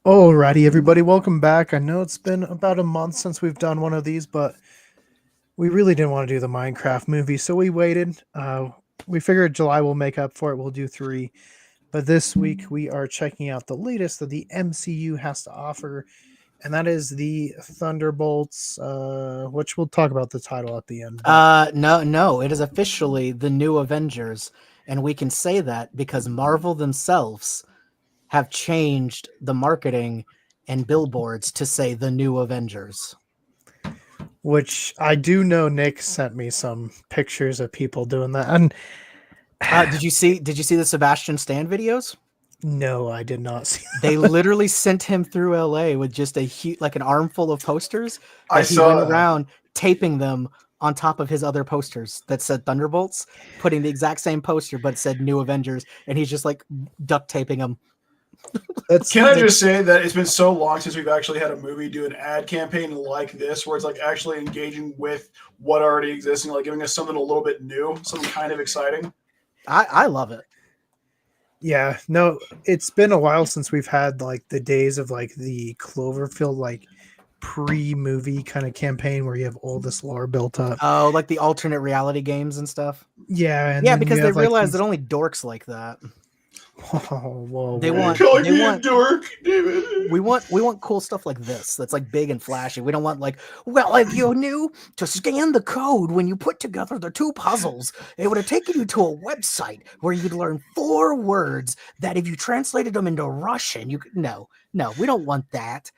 Alrighty, everybody, welcome back. I know it's been about a month since we've done one of these, but we really didn't want to do the Minecraft movie, so we waited. We figured July will make up for it. We'll do three. But this week we are checking out the latest that the MCU has to offer, and that is the Thunderbolts, which we'll talk about the title at the end. No, it is officially the new Avengers, and we can say that because Marvel themselves have changed the marketing and billboards to say the new Avengers. Which I do know Nick sent me some pictures of people doing that, and Did you see the Sebastian Stan videos? no, I did not see. They literally sent him through LA with just like an armful of posters I that he saw went that. around taping them on top of his other posters that said Thunderbolts, putting the exact same poster but it said New Avengers, and he's just like duct taping them. Can I just say that it's been so long since we've actually had a movie do an ad campaign like this, where it's like actually engaging with what already exists and like giving us something a little bit new, something kind of exciting. I love it. Yeah, no, it's been a while since we've had like the days of like the Cloverfield like pre-movie kind of campaign where you have all this lore built up. Oh, like the alternate reality games and stuff. Yeah, and Yeah, then because you they have, like, realize these- that only dorks like that. Whoa, They whoa. want- Calling they me want- a dork, David. We want cool stuff like this that's like big and flashy. We don't want like, well, if you knew to scan the code when you put together the two puzzles, it would have taken you to a website where you'd learn 4 words that if you translated them into Russian, you could no, we don't want that.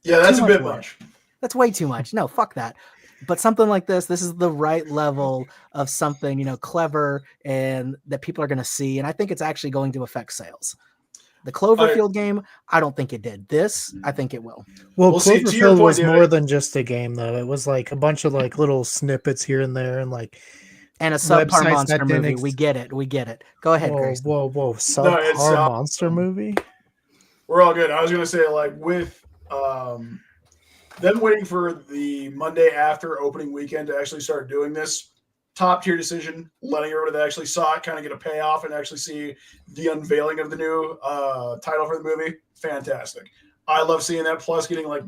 Yeah, that's Too a bit much work. much. That's way too much. No, fuck that. But something like this is the right level of something, clever and that people are going to see. And I think it's actually going to affect sales. The Cloverfield game, I don't think it did. This, I think it will. Well, Well, see, to your Cloverfield point, was David- more than just a game, though. It was like a bunch of like little snippets here and there, and like And a subpar websites monster that didn't movie. We get it. Go ahead, whoa, Grayson. whoa, subpar monster movie. We're all good. I was gonna say, like, with them waiting for the Monday after opening weekend to actually start doing this top tier decision, letting everybody that actually saw it kind of get a payoff and actually see the unveiling of the new title for the movie. Fantastic. I love seeing that. Plus, getting like,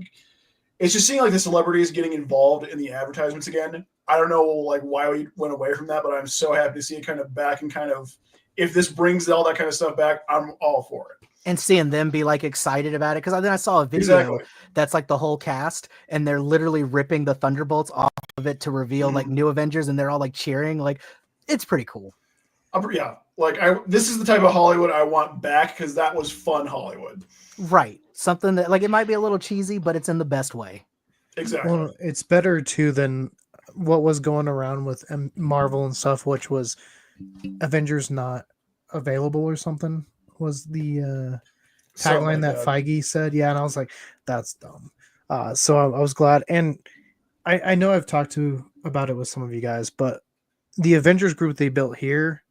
it's just seeing like the celebrities getting involved in the advertisements again. I don't know like why we went away from that, but I'm so happy to see it kind of back and kind of, if this brings all that kind of stuff back, I'm all for it. And seeing them be like excited about it. Because then I saw a video Exactly. that's like the whole cast, and they're literally ripping the Thunderbolts off of it to reveal like new Avengers, and they're all like cheering. Like, it's pretty cool. Yeah, like this is the type of Hollywood I want back because that was fun Hollywood. Right. Something that like it might be a little cheesy, but it's in the best way. Exactly. Well, it's better too than what was going around with Marvel and stuff, which was Avengers not available or something. Was the tagline that Feige said? Yeah, and I was like, that's dumb. So I was glad, and I know I've talked about it with some of you guys, but the Avengers group they built here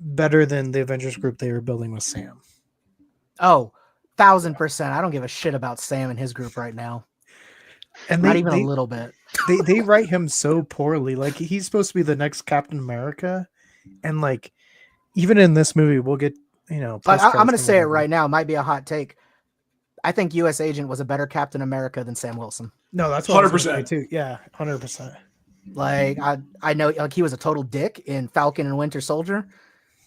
better than the Avengers group they were building with Sam. Oh, 1000%. I don't give a shit about Sam and his group right now. And not even a little bit. They write him so poorly. Like he's supposed to be the next Captain America, and like even in this movie, we'll get But I'm going to say it right now. It might be a hot take. I think U.S. Agent was a better Captain America than Sam Wilson. No, that's what 100% too. Yeah, 100%. Like I know like he was a total dick in Falcon and Winter Soldier,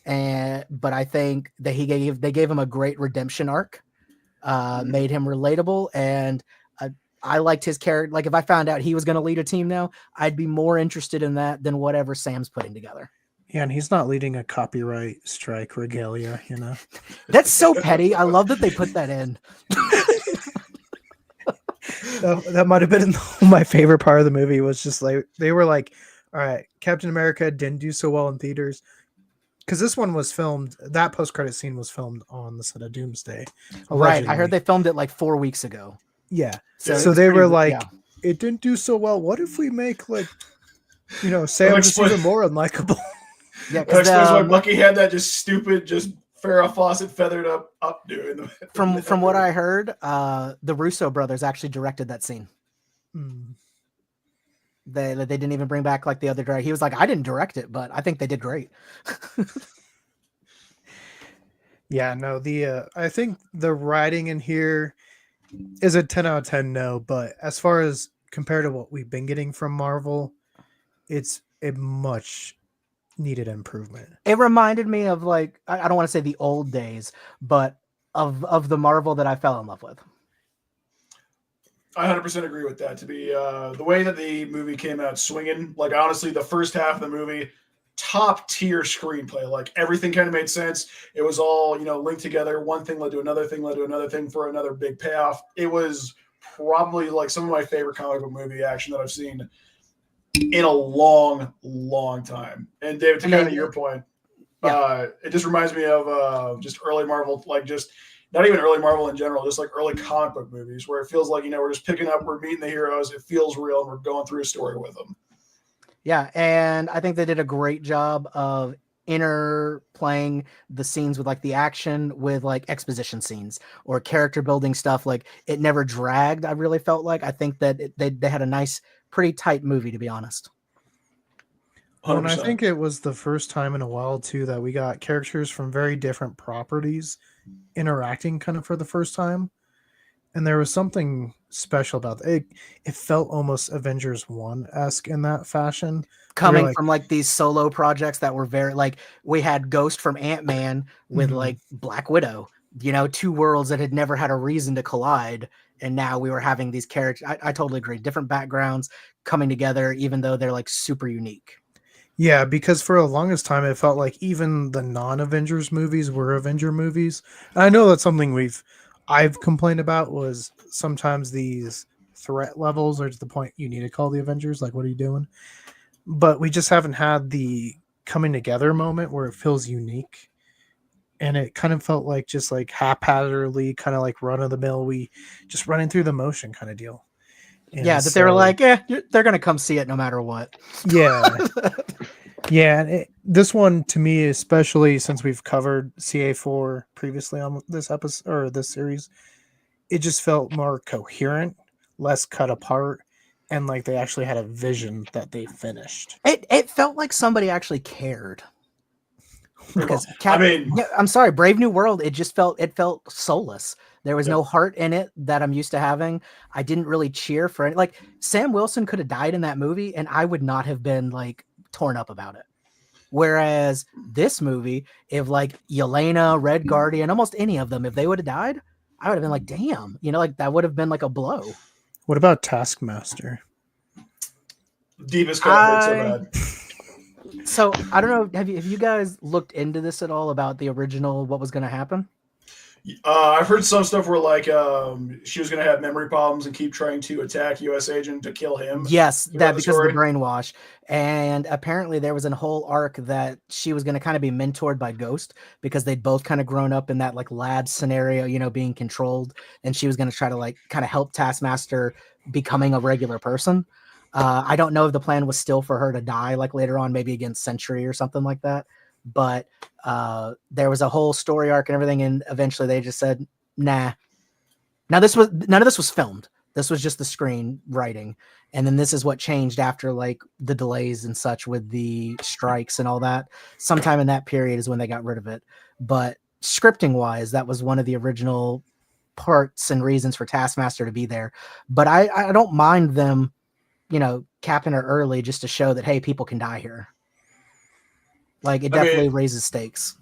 but I think that they gave him a great redemption arc, made him relatable, and I liked his character. Like if I found out he was going to lead a team now, I'd be more interested in that than whatever Sam's putting together. Yeah, and he's not leading a copyright strike regalia, That's so petty. I love that they put that in. That might have been my favorite part of the movie was just like they were like, all right, Captain America didn't do so well in theaters because this one was filmed. That post-credit scene was filmed on the set of Doomsday. Allegedly. Right. I heard they filmed it like 4 weeks ago. Yeah. So they were like, it didn't do so well. What if we make like, Sam just even more unlikable? Yeah, because why Bucky had that just stupid, just Farrah Fawcett feathered up dude. From what I heard, the Russo brothers actually directed that scene. They didn't even bring back like the other director. He was like, I didn't direct it, but I think they did great. Yeah, no, I think the writing in here is a 10 out of 10 no, but as far as compared to what we've been getting from Marvel, it's a much needed improvement. It reminded me of like I don't want to say the old days, but of the Marvel that I fell in love with. I 100% agree with that. To be the way that the movie came out swinging, like honestly, the first half of the movie, top tier screenplay. Like everything kind of made sense. It was all linked together. One thing led to another thing, led to another thing for another big payoff. It was probably like some of my favorite comic book movie action that I've seen in a long, long time. And David, to kind of your point, it just reminds me of just early Marvel, like just not even early Marvel in general, just like early comic book movies where it feels like, we're just picking up, we're meeting the heroes. It feels real and we're going through a story with them. Yeah. And I think they did a great job of interplaying the scenes with like the action with like exposition scenes or character building stuff. Like it never dragged. I really felt like, I think that they had a nice, pretty tight movie, to be honest. Well, and I think it was the first time in a while too that we got characters from very different properties interacting kind of for the first time, and there was something special about it. It felt almost Avengers 1-esque in that fashion, coming from like these solo projects that were very like we had Ghost from Ant-Man with like Black Widow, two worlds that had never had a reason to collide, and now we were having these characters. I totally agree, different backgrounds coming together even though they're like super unique. Yeah, because for the longest time, it felt like even the non-Avengers movies were Avenger movies. And I know that's something I've complained about, was sometimes these threat levels are to the point you need to call the Avengers. Like, what are you doing? But we just haven't had the coming together moment where it feels unique. And it kind of felt like just like haphazardly, kind of like run of the mill, we just running through the motion kind of deal. And yeah, that they were like, they're going to come see it no matter what. Yeah. Yeah. And this one, to me, especially since we've covered CA4 previously on this episode or this series, it just felt more coherent, less cut apart, and like they actually had a vision that they finished. It felt like somebody actually cared. Because I'm sorry, Brave New World, it felt soulless. There was no heart in it that I'm used to having. I didn't really cheer for it. Like Sam Wilson could have died in that movie and I would not have been like torn up about it. Whereas this movie, if like Yelena, Red Guardian, almost any of them, if they would have died, I would have been like, damn, like that would have been like a blow. What about Taskmaster? Deepest cut so bad. So I don't know. Have you guys looked into this at all about the original? What was going to happen? I've heard some stuff where like she was going to have memory problems and keep trying to attack U.S. Agent to kill him. Yes, that because of the brainwash. And apparently there was a whole arc that she was going to kind of be mentored by Ghost because they'd both kind of grown up in that like lab scenario, being controlled. And she was going to try to like kind of help Taskmaster becoming a regular person. I don't know if the plan was still for her to die like later on, maybe against Sentry or something like that. But there was a whole story arc and everything, and eventually they just said, nah. None of this was filmed. This was just the screenwriting. And then this is what changed after like the delays and such with the strikes and all that. Sometime in that period is when they got rid of it. But scripting wise, that was one of the original parts and reasons for Taskmaster to be there. But I don't mind them, capping her early just to show that, hey, people can die here. Like it definitely raises stakes.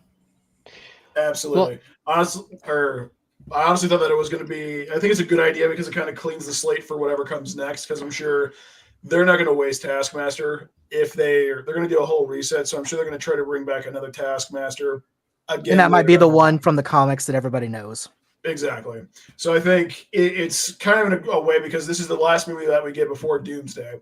Absolutely. Well, I honestly thought that it was going to be, I think it's a good idea because it kind of cleans the slate for whatever comes next. Because I'm sure they're not going to waste Taskmaster if they're going to do a whole reset. So I'm sure they're going to try to bring back another Taskmaster again. And that might be the one from the comics that everybody knows. Exactly. So I think it's kind of in a way because this is the last movie that we get before Doomsday.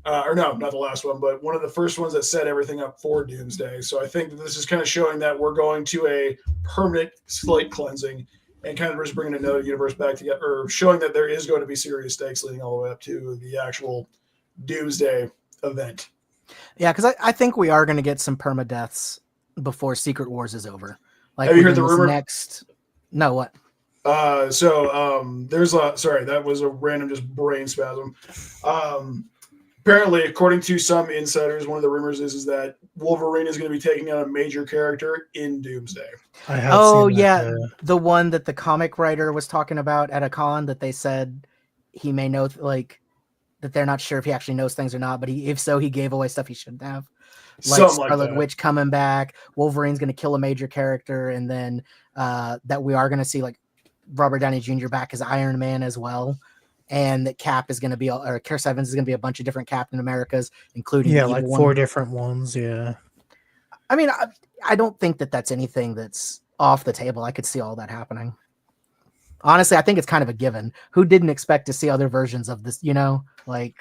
Or no, not the last one, but one of the first ones that set everything up for Doomsday. So I think that this is kind of showing that we're going to a permanent slate cleansing and kind of just bringing another universe back together, or showing that there is going to be serious stakes leading all the way up to the actual Doomsday event. Yeah, because I think we are going to get some permadeaths before Secret Wars is over. Like, have you heard the rumor? No, what? There's sorry, that was a random just brain spasm. apparently, according to some insiders, one of the rumors is that Wolverine is going to be taking on a major character in Doomsday. I have Oh seen that, yeah, the one that the comic writer was talking about at a con that they said he may know, like that they're not sure if he actually knows things or not, but if so, he gave away stuff he shouldn't have. Like Something like Scarlet that. Witch coming back, Wolverine's going to kill a major character, and then that we are going to see like Robert Downey Jr. back as Iron Man as well, and that Cap is going to be, or Chris Evans is going to be a bunch of different Captain Americas, including yeah, the like evil 4 one. different ones. Yeah, I mean, I don't think that that's anything that's off the table. I could see all that happening. Honestly, I think it's kind of a given. Who didn't expect to see other versions of this? You know, like.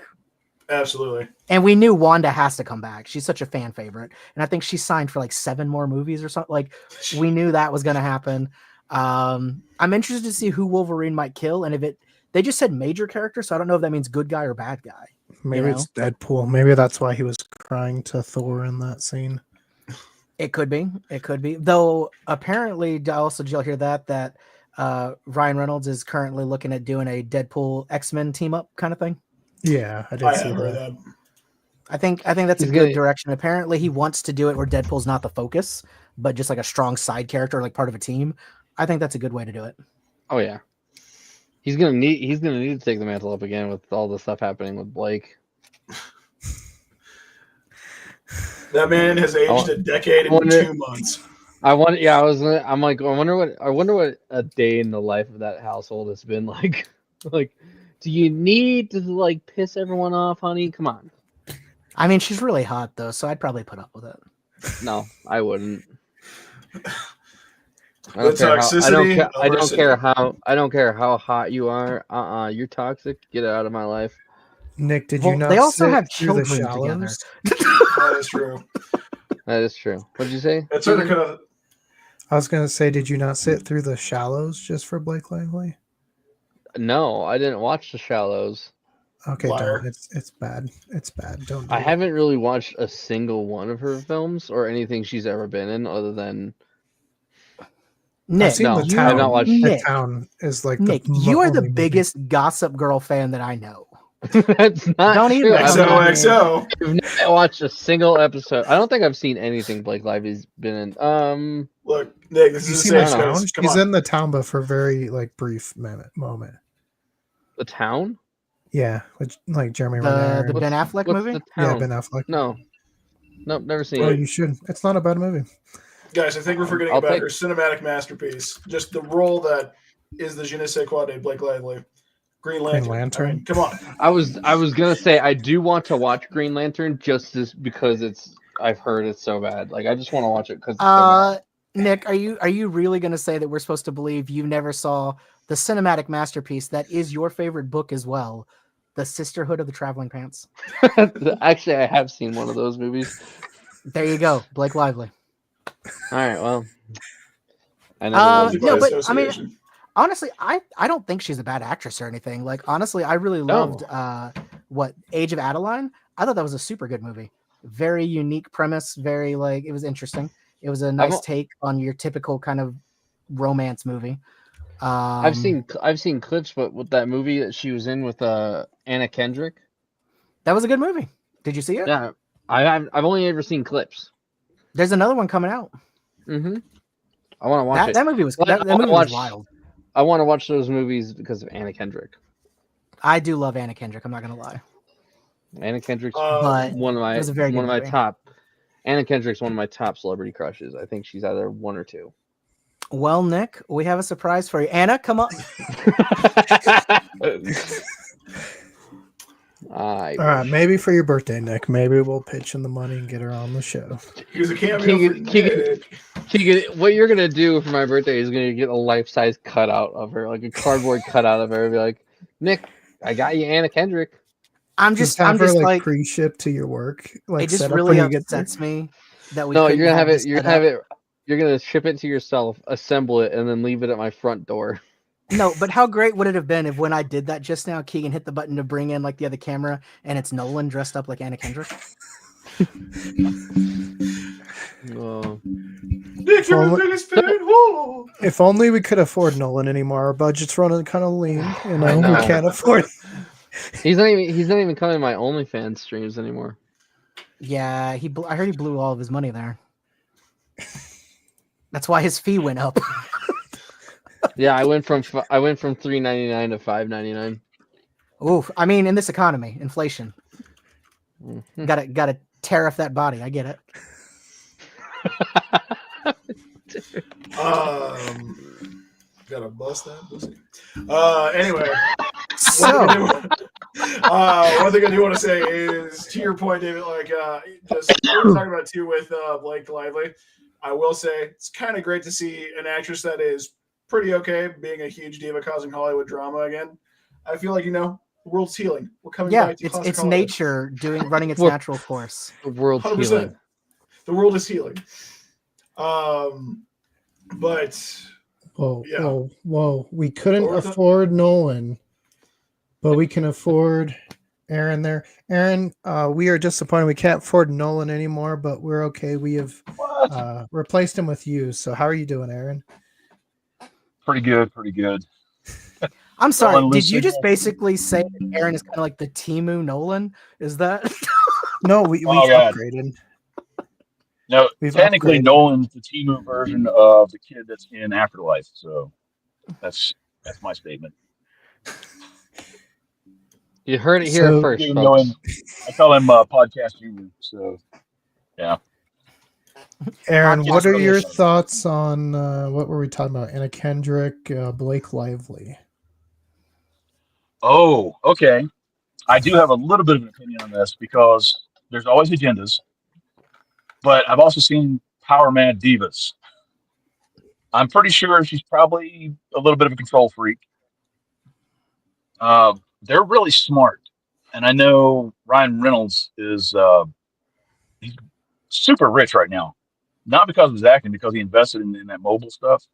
Absolutely. And we knew Wanda has to come back. She's such a fan favorite. And I think she signed for like 7 more movies or something. Like we knew that was going to happen. I'm interested to see who Wolverine might kill. And if they just said major character. So I don't know if that means good guy or bad guy. maybe it's Deadpool. Maybe that's why he was crying to Thor in that scene. It could be. It could be. Though apparently also, did y'all hear that Ryan Reynolds is currently looking at doing a Deadpool X-Men team up kind of thing? Yeah, I did I see have heard that. that. I think that's a good direction. Apparently, he wants to do it where Deadpool's not the focus, but just like a strong side character, like part of a team. I think that's a good way to do it. Oh yeah, he's gonna need to take the mantle up again with all the stuff happening with Blake. That man has aged a decade in 2 months. I wonder what a day in the life of that household has been like. Like, do you need to like piss everyone off, honey? Come on. I mean, she's really hot though, so I'd probably put up with it. No, I wouldn't. I don't care how hot you are. You're toxic. Get out of my life. Nick, did you not? They also sit have through the children together. Shallows? That is true. That is true. What'd you say? That's sort of kind of. I was gonna say, did you not sit through the Shallows just for Blake Lively? No, I didn't watch The Shallows. Okay, Liar. don't. It's bad. It's bad. Don't. Do I it. haven't really watched a single one of her films or anything she's ever been in, other than Nick, I've seen no, the you- town. I've not watched- The Nick, town is like Nick, the you are the only movie. biggest Gossip Girl fan that I know. That's not Don't true. even- XOXO. I've not watched a single episode. I don't think I've seen anything Blake Lively's been in. Look, Nick, this You is seen a the safe town? space. Come She's on. in the town, but for a very like brief moment. The Town? Yeah, with like Jeremy The Renner. Ben Affleck What's movie? The Yeah, Town? Ben Affleck. No. Nope, never seen Oh, it. you should. It's not a bad movie. Guys, I think we're forgetting I'll about take- her cinematic masterpiece. Just the role that is the je ne sais quoi de Blake Lively. Green Lantern. Lantern. I mean, come on. I was gonna say I do want to watch Green Lantern just because I've heard it's so bad. Like I just want to watch it because it's so bad. Nick, are you really going to say that we're supposed to believe you never saw the cinematic masterpiece that is your favorite book as well, The Sisterhood of the Traveling Pants? Actually, I have seen one of those movies. There you go, Blake Lively. All right, well, I never Uh, watched no, it. but, I mean, honestly, I don't think she's a bad actress or anything. Like honestly, I really loved what Age of Adeline. I thought that was a super good movie. Very unique premise. Very like it was interesting. It was a nice take on your typical kind of romance movie. I've seen clips, but with that movie that she was in with Anna Kendrick. That was a good movie. Did you see it? Yeah, I've only ever seen clips. There's another one coming out. Mm-hmm. I want to watch it. That movie was Well, that movie was wild. I want to watch those movies because of Anna Kendrick. I do love Anna Kendrick. I'm not gonna lie. Anna Kendrick's But one of my it was a very good one of my movie. top. Anna Kendrick's one of my top celebrity crushes. I think she's either 1 or 2. Well, Nick, we have a surprise for you. Anna, come on. All right, maybe for your birthday, Nick. Maybe we'll pitch in the money and get her on the show. Here's a cameo for Nick. Keegan, what you're gonna do for my birthday is gonna get a life-size cutout of her, like a cardboard cutout of her, and be like, Nick, I got you Anna Kendrick. I'm Just just like pre-ship to your work. Like it just set up really when you get there. upsets me that we No, couldn't you're gonna have this it. You're set gonna have up. it. You're gonna ship it to yourself, assemble it, and then leave it at my front door. No, but how great would it have been if when I did that just now, Keegan hit the button to bring in like the other camera and it's Nolan dressed up like Anna Kendrick? Oh. Nick, you're the biggest fan. Whoa. If only we could afford Nolan anymore. Our budget's running kind of lean. You know, we know. can't afford. He's not even coming to my OnlyFans streams anymore. Yeah, I heard he blew all of his money there. That's why his fee went up. Yeah, I went from $3.99 to $5.99. Ooh, I mean, in this economy, inflation, Mhm. gotta tariff that body. I get it. Gotta bust that pussy. Anyway, So, one thing I do want to say is to your point, David. Like, just what we were talking about too with Blake Lively. I will say it's kind of great to see an actress that is pretty okay being a huge diva causing Hollywood drama again. I feel like the world's healing. We're coming yeah, back to it's classic it's Hollywood. nature running its Well- natural course. The world's 100%. healing. The world is healing. But Whoa, Yeah. whoa. We couldn't What was that? afford Nolan, but we can afford Aaron there. Aaron, we are disappointed. We can't afford Nolan anymore, but we're okay. We have What? replaced him with you. So how are you doing, Aaron? Pretty good, pretty good. I'm sorry. Nolan Did you Lucid. just basically say that Aaron is kind of like the Timu Nolan? Is that? No, we've Oh, God. upgraded. No, We've technically upgraded. Nolan's the Timu version of the kid that's in Afterlife. So that's my statement. You heard it here So- first, You know folks. him. I call him Podcast Junior. So yeah. Aaron, Podcast what are your relation. thoughts on what were we talking about? Anna Kendrick, Blake Lively. Oh, okay. I do have a little bit of an opinion on this because there's always agendas, but I've also seen Power Mad Divas. I'm pretty sure she's probably a little bit of a control freak. They're really smart, and I know Ryan Reynolds is he's super rich right now, not because of his acting, because he invested in that mobile stuff.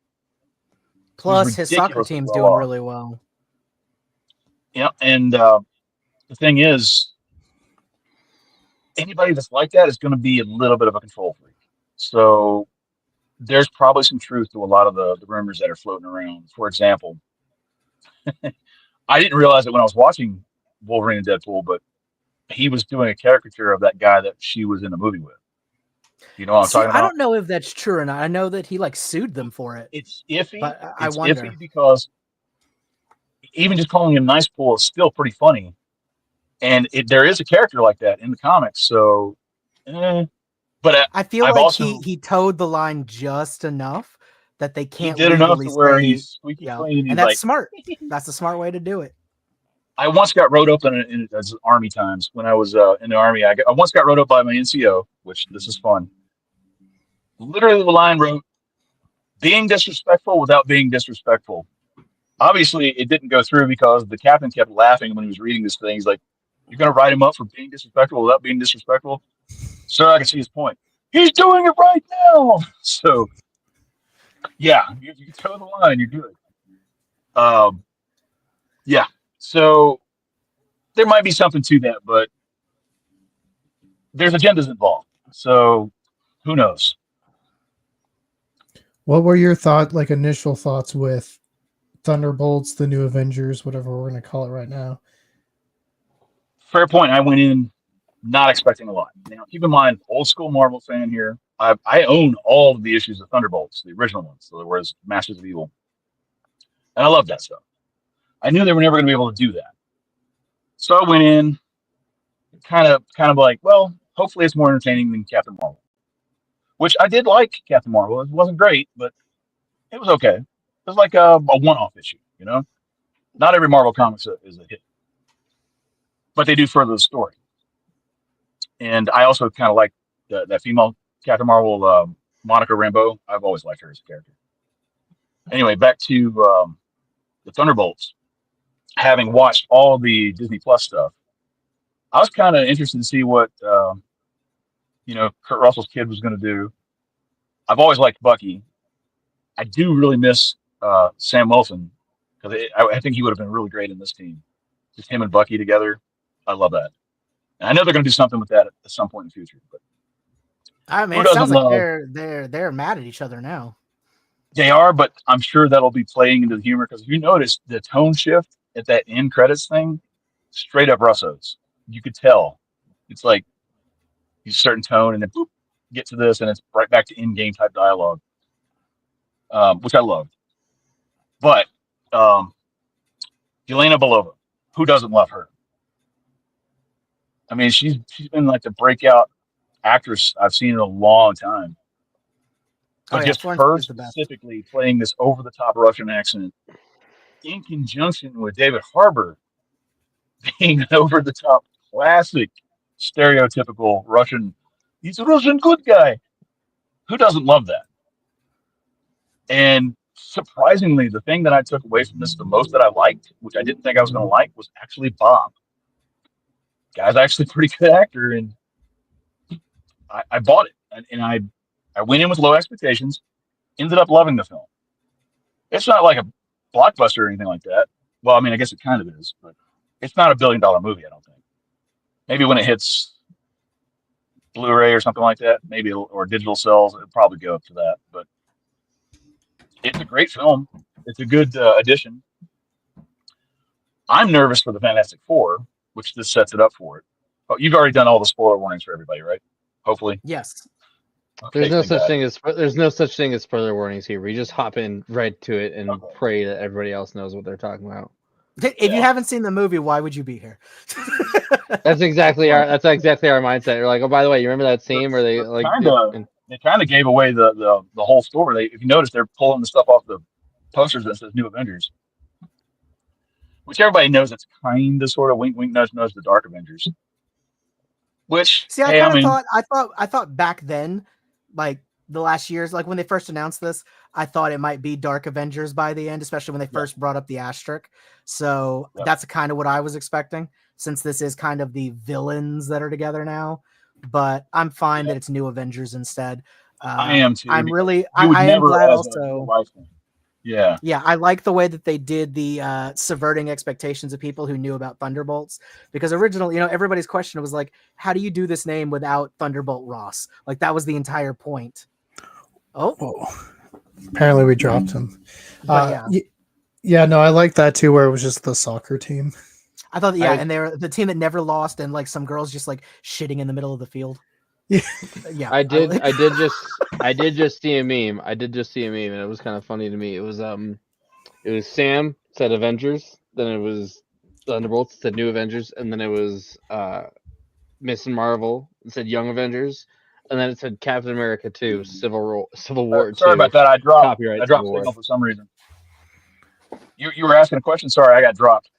Plus, his soccer ridiculously team's well doing off. really well. Yeah, and the thing is, anybody that's like that is going to be a little bit of a control freak. So there's probably some truth to a lot of the rumors that are floating around. For example, I didn't realize it when I was watching Wolverine and Deadpool, but he was doing a caricature of that guy that she was in the movie with. You know what I'm See, talking I about? don't know if that's true or not. I know that he like sued them for it. It's iffy. But I It's wonder. iffy because even just calling him Nice Pool is still pretty funny. And there is a character like that in the comics. So, but I feel I've like also he towed the line just enough that they he can't did enough legally to where say, he's squeaky you know, clean. And he's and that's like, smart. That's the smart way to do it. I once got wrote up in as army times when I was in the army. I once got wrote up by my NCO, which this is fun. Literally, the line wrote, "Being disrespectful without being disrespectful." Obviously, it didn't go through because the captain kept laughing when he was reading this thing. He's like, "You're going to write him up for being disrespectful without being disrespectful?" Sir, I can see his point. He's doing it right now. So, yeah, you toe the line. You're good. Yeah. So there might be something to that, but there's agendas involved. So who knows? What were your initial thoughts with Thunderbolts, the new Avengers, whatever we're going to call it right now? Fair point. I went in not expecting a lot. Now, keep in mind, old school Marvel fan here. I own all of the issues of Thunderbolts, the original ones. So there was Masters of Evil, and I love that stuff. I knew they were never going to be able to do that, so I went in kind of like, well, hopefully it's more entertaining than Captain Marvel, which I did like. Captain Marvel. It wasn't great, but it was okay. It was like a one-off issue, you know. Not every Marvel comic is a hit, but they do further the story. And I also kind of like that female Captain Marvel, Monica Rambeau. I've always liked her as a character. Anyway, back to the Thunderbolts. Having watched all the Disney Plus stuff, I was kind of interested to see what Kurt Russell's kid was going to do. I've always liked Bucky. I do really miss Sam Wilson because I think he would have been really great in this team. Just him and Bucky together. I love that. And I know they're going to do something with that at some point in the future. But I mean, Who it sounds doesn't like love- they're mad at each other now. they are, but I'm sure that'll be playing into the humor because if you notice the tone shift at that end credits thing, straight up Russos. You could tell. It's like a certain tone, and then boop, get to this, and it's right back to in-game type dialogue, which I loved. But Yelena Belova, who doesn't love her? I mean, she's been like the breakout actress I've seen in a long time. But just Florence her is the best. specifically playing this over-the-top Russian accent in conjunction with David Harbour being an over-the-top classic stereotypical Russian. He's a Russian good guy. Who doesn't love that? And surprisingly, the thing that I took away from this the most that I liked, which I didn't think I was going to like, was actually Bob. Guy's actually a pretty good actor, and I bought it. And I went in with low expectations, ended up loving the film. It's not like a blockbuster or anything like that. Well, I mean, I guess it kind of is, but it's not a $1 billion movie, I don't think. Maybe when it hits Blu-ray or something like that, maybe, or digital sales, it'll probably go up to that. But it's a great film. It's a good addition. I'm nervous for the Fantastic Four, which this sets it up for it. Oh, you've already done all the spoiler warnings for everybody, right? Hopefully. Yes. Okay, There's no thank God. there's no such thing as spoiler warnings here. We just hop in right to it and Okay. pray that everybody else knows what they're talking about. If you haven't seen the movie, why would you be here? That's exactly our mindset. You're like, oh, by the way, you remember that scene where they like They kind of gave away the whole story. If you notice, they're pulling the stuff off the posters that says New Avengers, which everybody knows it's kind of sort of wink, wink, nudge, nudge, the Dark Avengers. Which See, I thought back then, like the last years, like when they first announced this, I thought it might be Dark Avengers by the end, especially when they first brought up the asterisk. So that's kind of what I was expecting, since this is kind of the villains that are together now. But I'm fine that it's New Avengers instead. I am too. I'm really, I am glad also. Yeah. Yeah, I like the way that they did the subverting expectations of people who knew about Thunderbolts, because originally, everybody's question was like, how do you do this name without Thunderbolt Ross? Like that was the entire point. Oh, apparently we dropped him. But Yeah, no, I like that too, where it was just the soccer team. I thought, and they were the team that never lost, and like some girls just like shitting in the middle of the field. Yeah, I did just see a meme. And it was kind of funny to me. It was Sam said Avengers, then it was Thunderbolts said New Avengers, and then it was Miss Marvel said Young Avengers, and then it said Captain America 2 Civil War 2. Sorry about that. I dropped Copyright signal for some reason. You were asking a question. Sorry, I got dropped.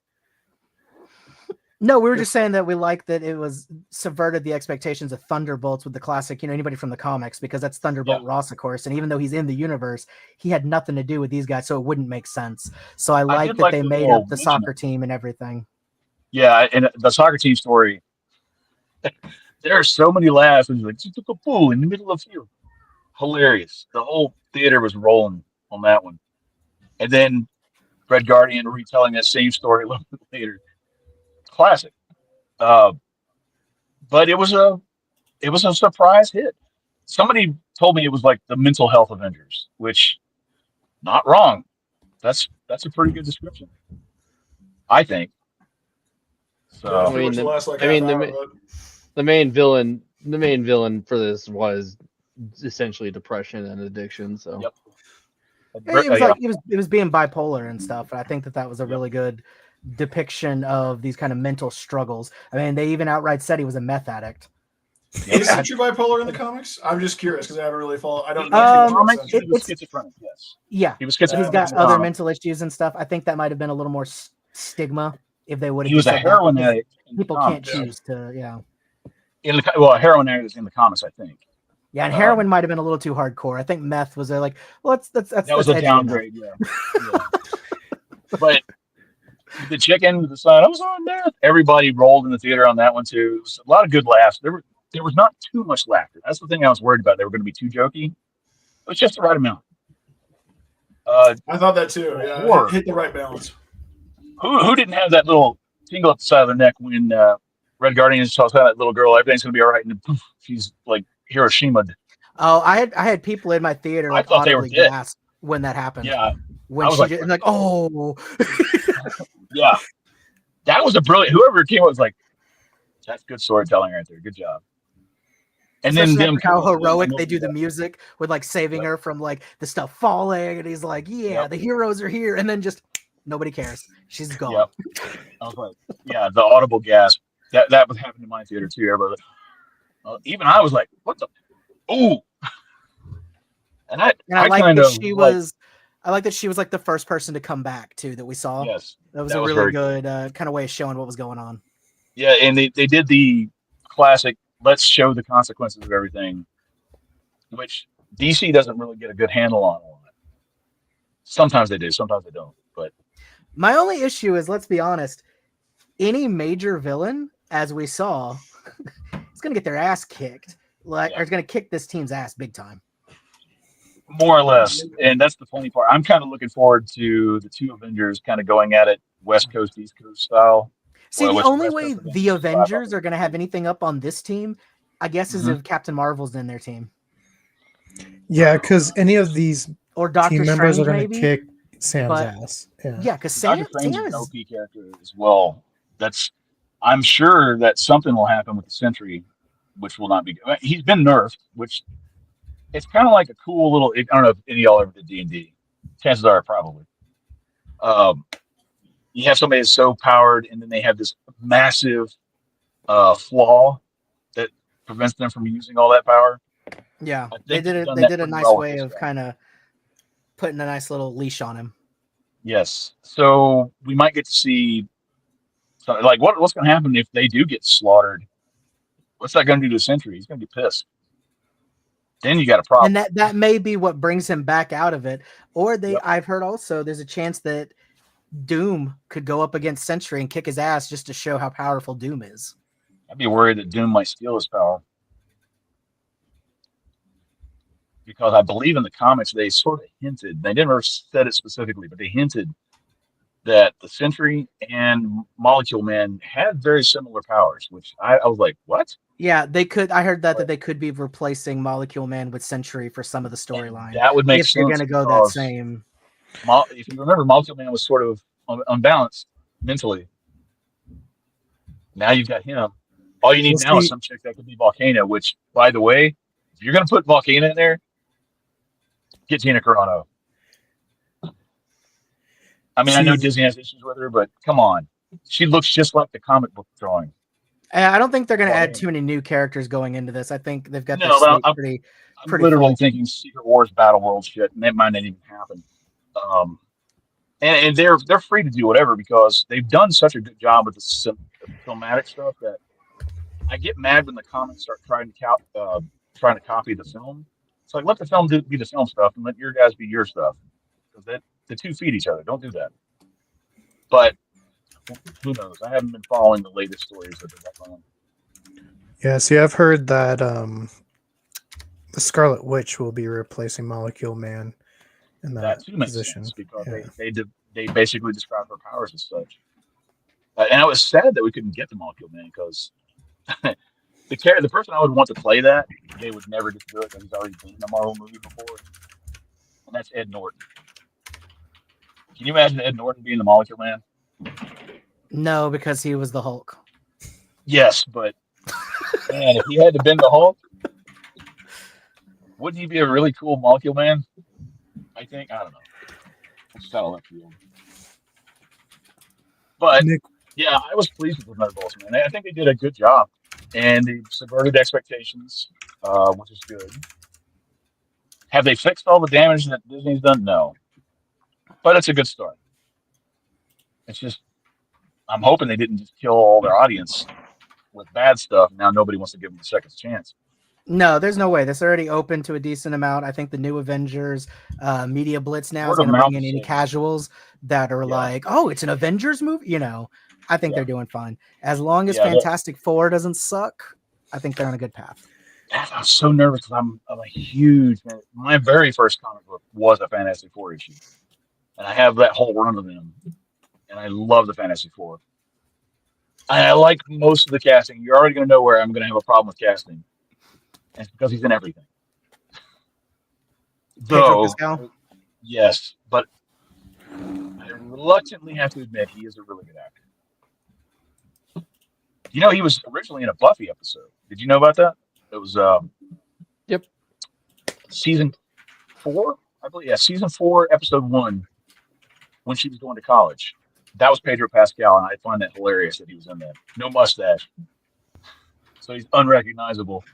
No, we were just saying that we like that it was subverted the expectations of Thunderbolts with the classic, anybody from the comics, because that's Thunderbolt Ross, of course. And even though he's in the universe, he had nothing to do with these guys, so it wouldn't make sense. So I like that they made up the soccer team and everything. Yeah, and the soccer team story, there are so many laughs. It's like, you took a pool in the middle of the field. Hilarious. The whole theater was rolling on that one. And then Red Guardian retelling that same story a little bit later. Classic. But it was a surprise hit. Somebody told me it was like the mental health Avengers, which not wrong. That's a pretty good description, I think. So the main villain for this was essentially depression and addiction. So it was being bipolar and stuff. And I think that was a really good depiction of these kind of mental struggles. I mean, they even outright said he was a meth addict. Is he true bipolar in the comics? I'm just curious because I haven't really followed. I don't know. He was schizophrenic. Yes. Yeah, he was schizophrenic. He's got other mental issues and stuff. I think that might have been a little more stigma if they would have. He was a heroin addict. People can't choose to. A heroin addict in the comics, I think. Yeah, and heroin might have been a little too hardcore. I think meth was like, well, that was a downgrade. Yeah. But the chicken, the son, I was on meth. Everybody rolled in the theater on that one too. It was a lot of good laughs. There was not too much laughter. That's the thing I was worried about. They were going to be too jokey. It was just the right amount. I thought that too. Yeah, hit the right balance. Who didn't have that little tingle up the side of their neck when Red Guardian tells that little girl everything's going to be all right, and then poof, she's like Hiroshima. Oh, I had people in my theater like audibly gasp when that happened. Yeah, when she like, oh. Yeah, that was a brilliant. Whoever came up was like, that's good storytelling right there. Good job. And then Especially them after how coming up with heroic them they do the music with like saving her from like the stuff falling, and he's like, "Yeah, the heroes are here," and then just nobody cares. She's gone. Yep. I was like, yeah, the audible gasp. That was happening in my theater too. Everybody, even I was like, what the? Ooh. And I like kind that of she like, was. I like that she was like the first person to come back too that we saw. yes, That was that a was really very good kind of way of showing what was going on. Yeah, and they did the classic, let's show the consequences of everything, which DC doesn't really get a good handle on a lot. Sometimes they do, sometimes they don't. But My only issue is, let's be honest, any major villain, as we saw, is going to get their ass kicked. Like, or is going to kick this team's ass big time. more or less, and that's the funny part. I'm kind of looking forward to the two Avengers kind of going at it West Coast, East Coast style. See, the only way the Avengers are going to have anything up on this team, I guess, is if Captain Marvel's in their team. Yeah, because any of these or Doctor team members Strange, are going to maybe kick Sam's but, ass. Yeah, because Doctor Strange is an OP character as well. I'm sure that something will happen with the Sentry, which will not be. He's been nerfed, which it's kind of like a cool little. I don't know if any of y'all ever did D&D. Chances are probably. You have somebody that's so powered, and then they have this massive flaw that prevents them from using all that power. Yeah, they did a nice way of kind of putting a nice little leash on him. Yes, so we might get to see something like what's going to happen if they do get slaughtered. What's that going to do to the Sentry? He's going to be pissed. Then you got a problem. And that may be what brings him back out of it. Or I've heard also there's a chance that Doom could go up against Sentry and kick his ass just to show how powerful Doom is. I'd be worried that Doom might steal his power. Because I believe in the comics they sort of hinted, they never said it specifically, but they hinted that the Sentry and Molecule Man had very similar powers, which I was like, what? Yeah, they could. I heard that they could be replacing Molecule Man with Sentry for some of the storyline. That would make if sense. If you're going to go that same. If you remember, Molecule Man was sort of unbalanced mentally. Now you've got him. All you need now is some chick that could be Volcano, which, by the way, if you're going to put Volcano in there, get Gina Carano. I mean, I know Disney has issues with her, but come on. She looks just like the comic book drawing. I don't think they're going to add too many new characters going into this. I think they've got this pretty literally thinking Secret Wars Battle World shit, and that might not even happen. And they're free to do whatever because they've done such a good job with the filmatic stuff that I get mad when the comics start trying to copy the film. It's like, let the film be the film stuff and let your guys be your stuff. Because the two feed each other. Don't do that. But who knows? I haven't been following the latest stories that they're working on. Yeah, see, I've heard that the Scarlet Witch will be replacing Molecule Man in that position. Because they basically describe her powers as such. And I was sad that we couldn't get the Molecule Man because the person I would want to play that, they would never get to do it because he's already been in a Marvel movie before. And that's Ed Norton. Can you imagine Ed Norton being the Molecule Man? No, because he was the Hulk. Yes, but man, if he had to bend the Hulk, wouldn't he be a really cool Molecule Man? I think. I don't know. It's kind of left field. But yeah, I was pleased with the Thunderbolts, man. I think they did a good job, and they subverted expectations, which is good. Have they fixed all the damage that Disney's done? No. But it's a good start. It's just, I'm hoping they didn't just kill all their audience with bad stuff. Now nobody wants to give them a second chance. No, there's no way. This already opened to a decent amount. I think the new Avengers Media Blitz now is going to bring in any casuals that are like, oh, it's an Avengers movie. You know, I think they're doing fine. As long as Fantastic Four doesn't suck, I think they're on a good path. I was so nervous because I'm a huge fan. My very first comic book was a Fantastic Four issue. And I have that whole run of them. And I love the Fantastic Four. I like most of the casting. You're already going to know where I'm going to have a problem with casting. And it's because he's in everything. Pedro Pascal? Yes, but I reluctantly have to admit he is a really good actor. You know, he was originally in a Buffy episode. Did you know about that? It was Yep. season 4, I believe. Yeah, season 4, episode 1, when she was going to college. That was Pedro Pascal, and I find that hilarious that he was in that. No mustache, so he's unrecognizable.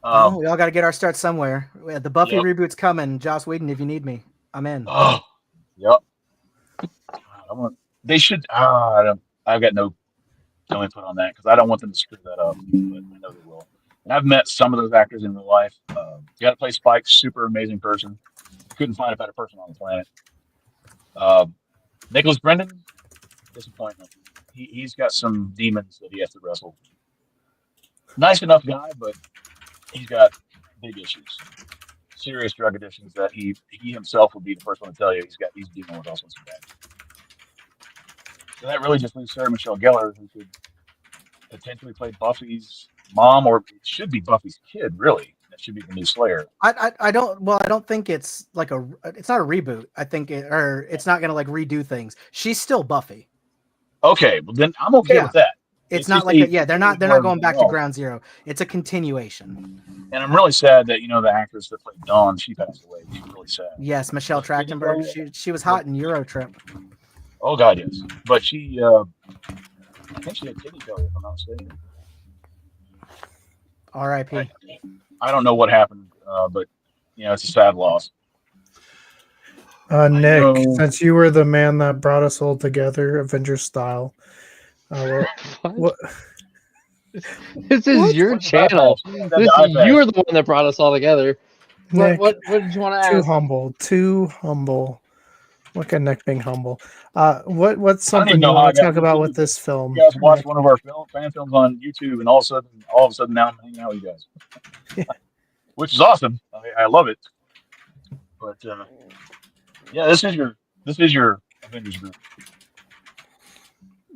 Well, we all got to get our start somewhere. The Buffy Yep. reboot's coming. Joss Whedon, if you need me, I'm in. Oh, yep. They should. I've got no input on that because I don't want them to screw that up, but I know they will. And I've met some of those actors in real life. The guy that plays Spike, super amazing person. Couldn't find a better person on the planet. Nicholas Brendan, disappointment. He's got some demons that he has to wrestle. Nice enough guy, but he's got big issues, serious drug addictions that he himself would be the first one to tell you he's dealing with also some bad. So that really just leaves Sarah Michelle Gellar, who could potentially play Buffy's mom, or it should be Buffy's kid. Really, that should be the new Slayer. I don't think it's like it's not a reboot. I think it's not gonna like redo things. She's still Buffy. Okay, well then I'm okay with that. It's not like they're not going back to ground zero. It's a continuation. And I'm really sad that the actress that played Dawn, she passed away. She's really sad. Yes, Michelle Trachtenberg. She was hot in Eurotrip. Oh God, yes. But she, I think she had kidney failure, if I'm not mistaken. R.I.P. I don't know what happened, but it's a sad loss. Nick, since you were the man that brought us all together, Avengers style, what? This is your channel. You were the one that brought us all together. Nick, What did you want to ask? Too humble. Look at Nick being humble. What's something you know want to talk about with this film? You guys watched one of our fan films on YouTube, and all of a sudden now I'm hanging out with you guys, which is awesome. I love it. But yeah, this is your Avengers group.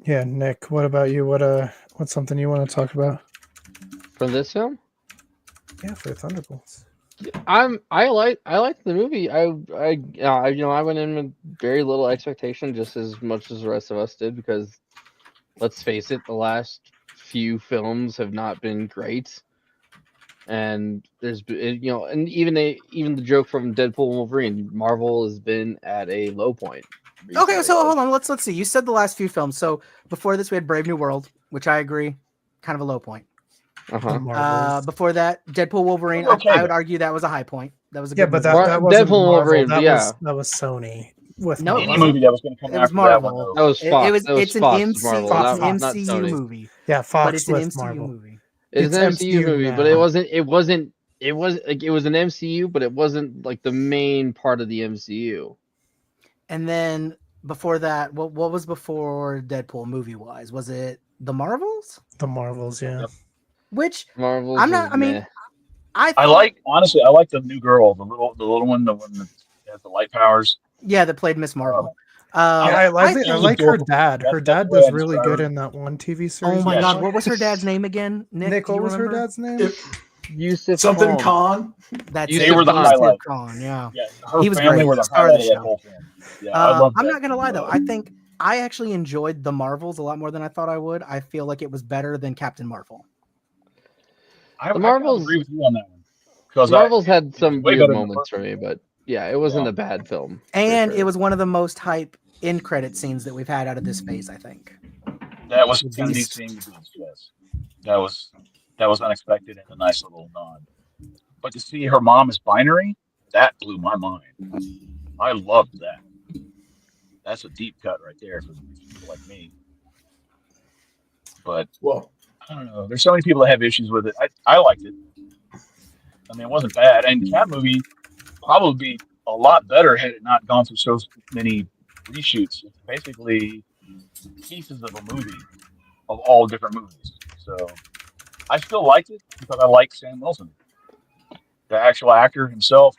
Yeah, Nick. What about you? What's something you want to talk about? For this film? Yeah, for Thunderbolts. I liked the movie. I went in with very little expectation, just as much as the rest of us did, because let's face it, the last few films have not been great, and there's and even the joke from Deadpool and Wolverine, Marvel has been at a low point recently. Okay, so hold on. Let's see. You said the last few films. So before this, we had Brave New World, which I agree, kind of a low point. Before that, Deadpool Wolverine. Okay. I would argue that was a high point. That was a good but movie. that wasn't Deadpool Marvel. Wolverine, That was Sony. With No, it Any wasn't. movie that was going to come It was after that Marvel. one, That was Fox. It's an Fox, Marvel, Fox, not MCU Sony. movie. Yeah, Fox But it's an with MCU Marvel. movie. It's an It's MCU MCU movie, now. but it was an MCU, but it wasn't like the main part of the MCU. And then before that, what was before Deadpool movie wise? Was it the Marvels? The Marvels, yeah. Yep. Which Marvel. I like the new girl, the little one, the one that has the light powers. Yeah, that played Miss Marvel. I like her adorable. dad. Her That's dad the way does I really describe good it. in that one TV series. Oh my Yeah, God, she- what was her dad's name again? Nick, do what you was her remember? dad's name? Yusuf Something Khan. Khan. That's They it, were the Yusuf highlight. Khan, yeah. Yeah, her He was family great. were the Star of the highlight of that show. whole film. Yeah, I love I'm that. not gonna lie though. I think I actually enjoyed the Marvels a lot more than I thought I would. I feel like it was better than Captain Marvel. I The kind Marvels- of agree with you on that one. Because Marvel's had some way weird better than the moments first for me, but yeah, it wasn't a bad film. for And sure. it was one of the most hype end credit scenes that we've had out of this phase, I think. that was With kind of neat these- seeing the Beast, yes. That was unexpected and a nice little nod. But to see her mom as binary, that blew my mind. I loved that. That's a deep cut right there for people like me. But Well, I don't know. There's so many people that have issues with it. I liked it. I mean, it wasn't bad. And Cat movie probably be a lot better had it not gone through so many reshoots. It's basically pieces of a movie of all different movies. So I still liked it because I like Sam Wilson, the actual actor himself.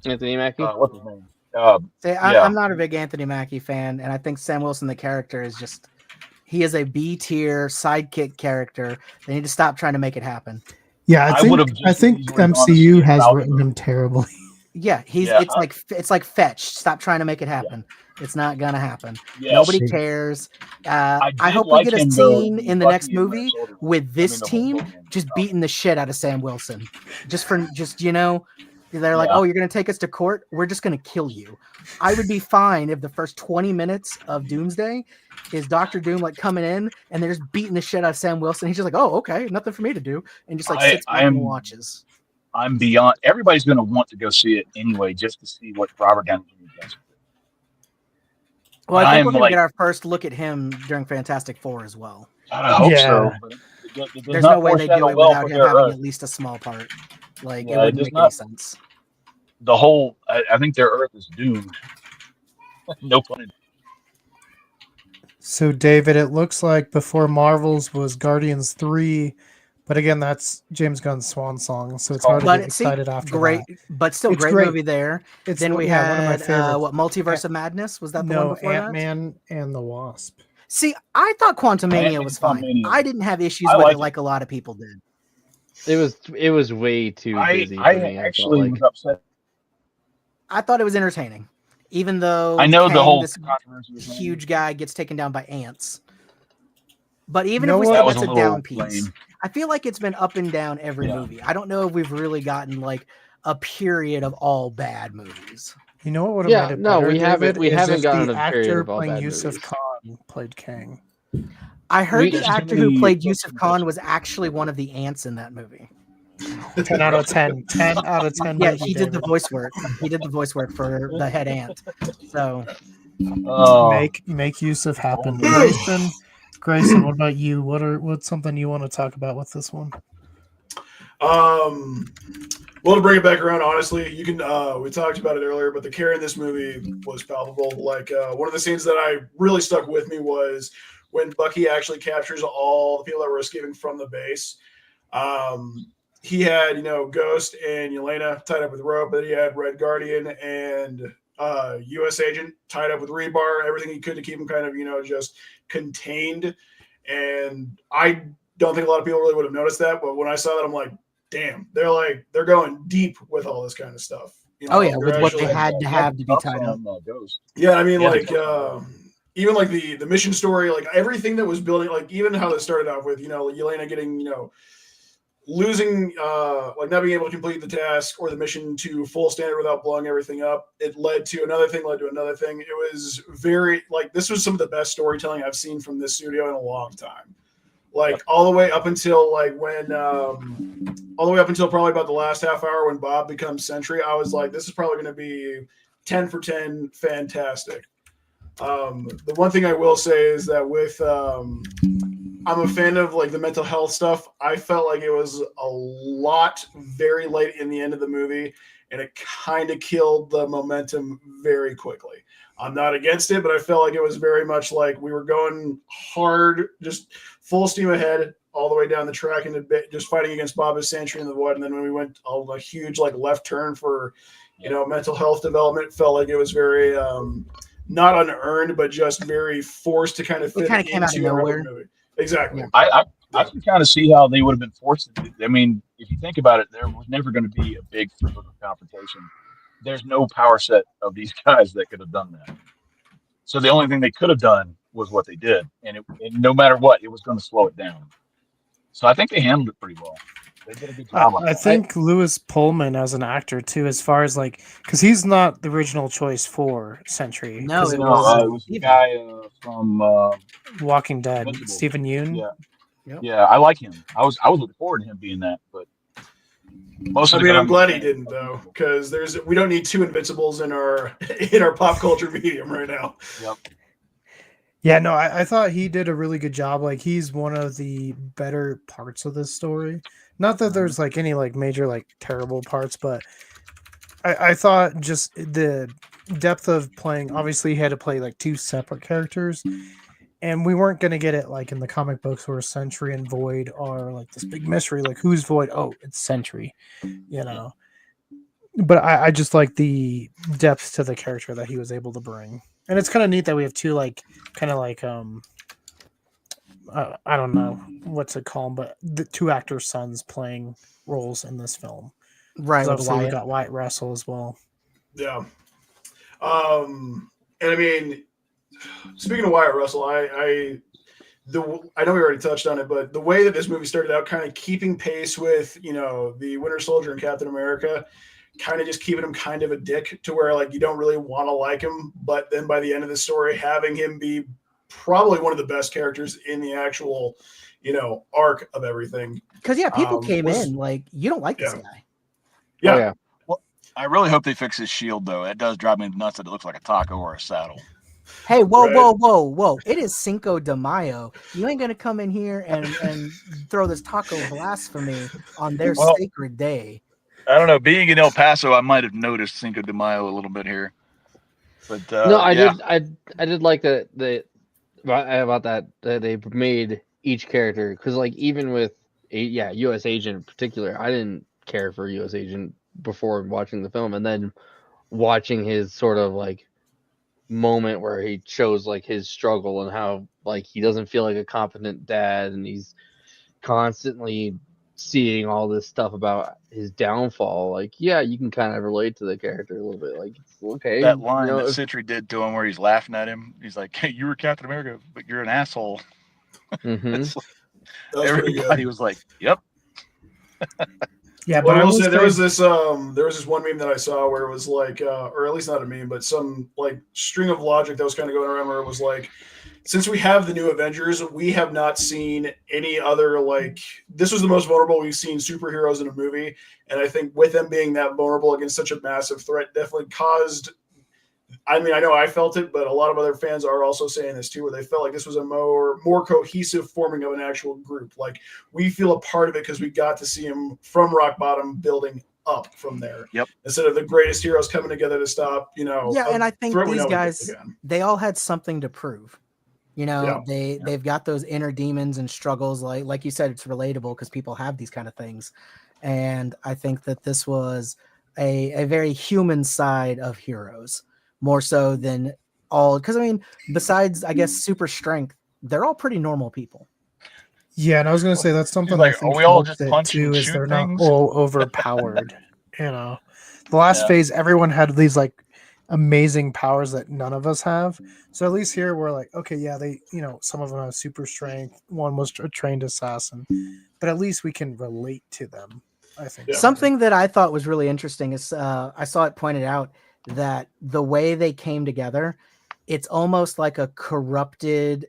Anthony Mackie. What's his name? See, Yeah. I'm not a big Anthony Mackie fan, and I think Sam Wilson, the character, he is a B tier sidekick character. They need to stop trying to make it happen. Yeah, I I would've think just as easily gone to see MCU has Falcon. written him terribly. Yeah, Yeah, it's like Fetch. Stop trying to make it happen. It's not gonna happen. Yes. Nobody cares. I did hope we like get a him, though, scene in the Bucky next and Winter movie Soldier. with this the whole team Logan just stuff. beating the shit out of Sam Wilson. They're like, Yeah. oh, you're gonna take us to court? We're just gonna kill you. I would be fine if the first 20 minutes of Doomsday is Doctor Doom like coming in and they're just beating the shit out of Sam Wilson. He's just like, oh, okay, nothing for me to do, and just like sits back and watches. I'm beyond. Everybody's going to want to go see it anyway, just to see what Robert Downey Jr. does. Well, I think we're gonna get our first look at him during Fantastic Four as well. I hope so. Yeah. But it does There's not no way they do foreshadow it well without for him their having Earth. at least a small part. Like, Yeah, it it wouldn't does make not- any sense. The whole, I think their Earth is doomed. No pun intended. So, David, it looks like before Marvel's was Guardians 3, but again, that's James Gunn's swan song, so it's hard to But get excited after great, that. but still It's great great. movie there. It's Then we one of my had favorites. what, Multiverse of Madness? Was that the one before that? Ant-Man and the Wasp. See, I thought Quantumania Ant-Man was fine. Quantumania. I didn't have issues I with like it like a lot of people did. It was way too busy for I me. actually was upset. I thought it was entertaining, even though I know the Kang, whole this controversy was huge guy gets taken down by ants. But even You know if we what? say That was that's a a little down piece, lame. I feel like it's been up and down every Yeah. movie. I don't know if we've really gotten like a period of all bad movies. You know what would have Yeah, made it no, better, we haven't- David, we is haven't if gotten the a period actor of all playing bad Yusuf movies. Khan played Kang. I heard We- the actor who played Yusuf Khan was actually one of the ants in that movie. 10 out of 10. 10 out of 10. Yeah, movie, he did the David. voice work. He did the voice work for the head ant. So Oh, Make Yusuf happen. Oh. Grayson, what about you? What's something you want to talk about with this one? Well, to bring it back around, honestly, you can. We talked about it earlier, but the care in this movie was palpable. Like one of the scenes that I really stuck with me was when Bucky actually captures all the people that were escaping from the base. He had, Ghost and Yelena tied up with rope, but he had Red Guardian and U.S. Agent tied up with rebar, everything he could to keep him kind of, just contained. And I don't think a lot of people really would have noticed that, but when I saw that, I'm like, damn, they're going deep with all this kind of stuff. Oh yeah, they're with what they actually- had to have to be tied up. Ghost. Yeah, I mean, Yeah, like, the- even like the mission story, like everything that was building, like even how it started off with, Yelena getting, losing, like not being able to complete the task or the mission to full standard without blowing everything up. It led to another thing, It was very, like, this was some of the best storytelling I've seen from this studio in a long time. Like all the way up until like when, all the way up until probably about the last half hour when Bob becomes Sentry, I was like, this is probably going to be 10 for 10, fantastic. The one thing I will say is that with, I'm a fan of like the mental health stuff. I felt like it was a lot very late in the end of the movie, and it kind of killed the momentum very quickly. I'm not against it, but I felt like it was very much like we were going hard, just full steam ahead all the way down the track and just fighting against Bob as Sentry in the void. And then when we went a huge like left turn for, mental health development, felt like it was very not unearned, but just very forced to kind of fit kind of came out of into our nowhere. movie. Exactly. Yeah. I can kind of see how they would have been forced to do. I mean, if you think about it, there was never going to be a big physical confrontation. There's no power set of these guys that could have done that. So the only thing they could have done was what they did, and no matter what, it was going to slow it down. So I think they handled it pretty well. They did a good job on I that. think Lewis Pullman as an actor too, as far as like, because he's not the original choice for Sentry. No, 'cause it No, was it was the Steven. guy from Walking Dead, Invincible. Stephen Yeun. Yeah, Yep. yeah, I like him. I was looking forward to him being that, but most I of mean, the I'm glad he didn't though, because we don't need two Invincibles in our pop culture medium right now. Yep. Yeah, no, I thought he did a really good job. Like, he's one of the better parts of this story. Not that there's like any like major like terrible parts, but I thought just the depth of playing. Obviously, he had to play like two separate characters, and we weren't going to get it like in the comic books where Sentry and Void are like this big mystery. Like, who's Void? Oh, it's Sentry, But I just like the depth to the character that he was able to bring. And it's kind of neat that we have two like kind of like I don't know what to call them, but the two actors' sons playing roles in this film. Right, with Obviously, we Wyatt. got Wyatt Russell as well. Yeah. And I mean, speaking of Wyatt Russell, I know we already touched on it, but the way that this movie started out, kind of keeping pace with, the Winter Soldier and Captain America, kind of just keeping him kind of a dick to where like you don't really want to like him, but then by the end of the story, having him be probably one of the best characters in the actual, arc of everything. Because people came in like, you don't like this guy. Yeah. Oh, yeah. Well, I really hope they fix his shield though. It does drive me nuts that it looks like a taco or a saddle. Hey, whoa, Right. whoa. It is Cinco de Mayo. You ain't going to come in here and throw this taco blasphemy on their sacred day. I don't know. Being in El Paso, I might have noticed Cinco de Mayo a little bit here. But No, I yeah. did like that about that they made each character, because like even with U.S. Agent in particular, I didn't care for U.S. Agent before watching the film, and then watching his sort of like moment where he shows like his struggle and how like he doesn't feel like a competent dad, and he's constantly seeing all this stuff about his downfall. Like, yeah, you can kind of relate to the character a little bit. Like, it's okay. That line that Citry did to him where he's laughing at him. He's like, hey, you were Captain America, but you're an asshole. Mm-hmm. Everybody was like, yep. Yeah, But but I I will will say there say, was this one meme that I saw where it was like, or at least not a meme, but some like string of logic that was kind of going around where it was like, since we have the new Avengers, we have not seen any other, like, this was the most vulnerable we've seen superheroes in a movie. And I think with them being that vulnerable against such a massive threat definitely caused, I mean, I know I felt it, but a lot of other fans are also saying this too, where they felt like this was a more cohesive forming of an actual group. Like, we feel a part of it because we got to see him from rock bottom building up from there. Yep. Instead of the greatest heroes coming together to stop, Yeah, and I think these guys, they all had something to prove. They've got those inner demons and struggles. Like you said, it's relatable because people have these kind of things. And I think that this was a very human side of heroes, more so than all. Because I mean, besides, I guess, super strength, they're all pretty normal people. yeah, and I was gonna say that's something like, I think are we all helped just it punch too, and is shoot they're things? not all overpowered. The last phase, everyone had these like amazing powers that none of us have. So at least here we're like, okay, yeah, they, some of them have super strength. One was a trained assassin, but at least we can relate to them. I think something that I thought was really interesting is I saw it pointed out that the way they came together, it's almost like a corrupted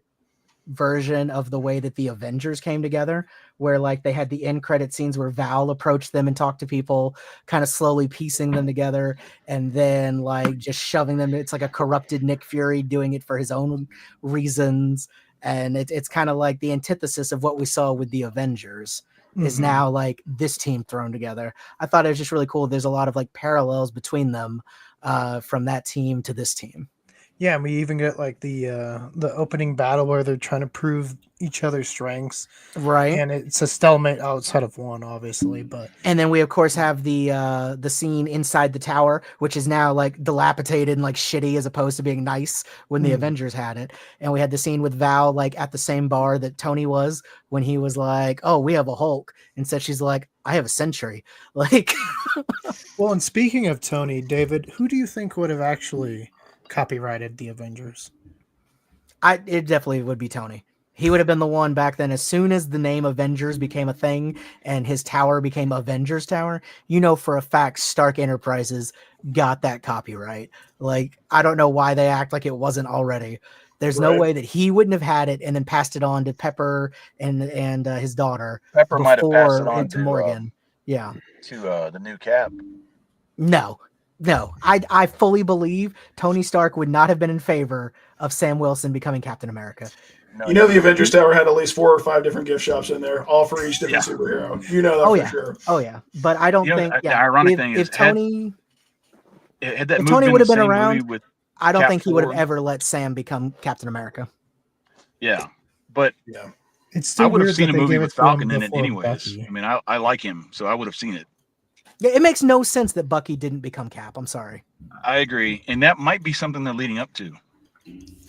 version of the way that the Avengers came together, where like they had the end credit scenes where Val approached them and talked to people, kind of slowly piecing them together, and then like just shoving them. It's like a corrupted Nick Fury doing it for his own reasons, and it's kind of like the antithesis of what we saw with the Avengers is now like this team thrown together. I thought it was just really cool. There's a lot of like parallels between them from that team to this team. Yeah, and we even get like the opening battle where they're trying to prove each other's strengths, right? And it's a stalemate outside of one, obviously. But and then we of course have the scene inside the tower, which is now like dilapidated and like shitty as opposed to being nice when the Avengers had it. And we had the scene with Val like at the same bar that Tony was when he was like, "Oh, we have a Hulk," and so she's like, "I have a Sentry." Like, well, and speaking of Tony, David, who do you think would have actually copyrighted the Avengers? It definitely would be Tony. He would have been the one back then. As soon as the name Avengers became a thing and his tower became Avengers Tower, for a fact Stark Enterprises got that copyright. Like, I don't know why they act like it wasn't already. There's no way that he wouldn't have had it and then passed it on to Pepper and his daughter. Pepper might have passed it on to Morgan. To the new Cap. No, I fully believe Tony Stark would not have been in favor of Sam Wilson becoming Captain America. No, the Avengers Tower had at least 4 or 5 different gift shops in there, all for each different superhero. That for sure. Oh yeah, but I don't think. The ironic thing is, if Tony would have been around, I don't think he would have ever let Sam become Captain America. Yeah, but it's still I would have weird seen that a they movie gave with it to him Falcon in it before anyways. Bucky. I mean, I like him, so I would have seen it. It makes no sense that Bucky didn't become Cap. I'm sorry. I agree, and that might be something they're leading up to.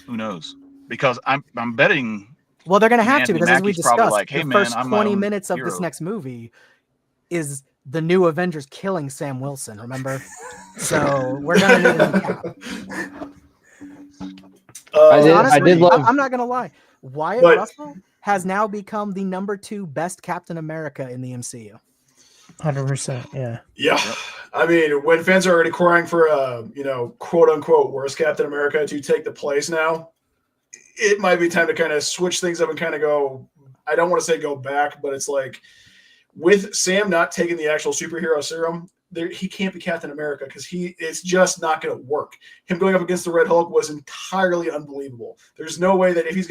Who knows? Because I'm betting. Well, they're going to have to, because as we discussed, like, hey, the man, first I'm 20 minutes of this next movie is the new Avengers killing Sam Wilson. Remember? So we're gonna need a new Cap. I did love. I'm not gonna lie. Wyatt But- Russell has now become the #2 best Captain America in the MCU. 100%. Yeah. Yeah. I mean, when fans are already crying for a, quote unquote worst Captain America to take the place now, it might be time to kind of switch things up and kind of go. I don't want to say go back, but it's like with Sam not taking the actual superhero serum, he can't be Captain America because it's just not going to work. Him going up against the Red Hulk was entirely unbelievable. There's no way that if it's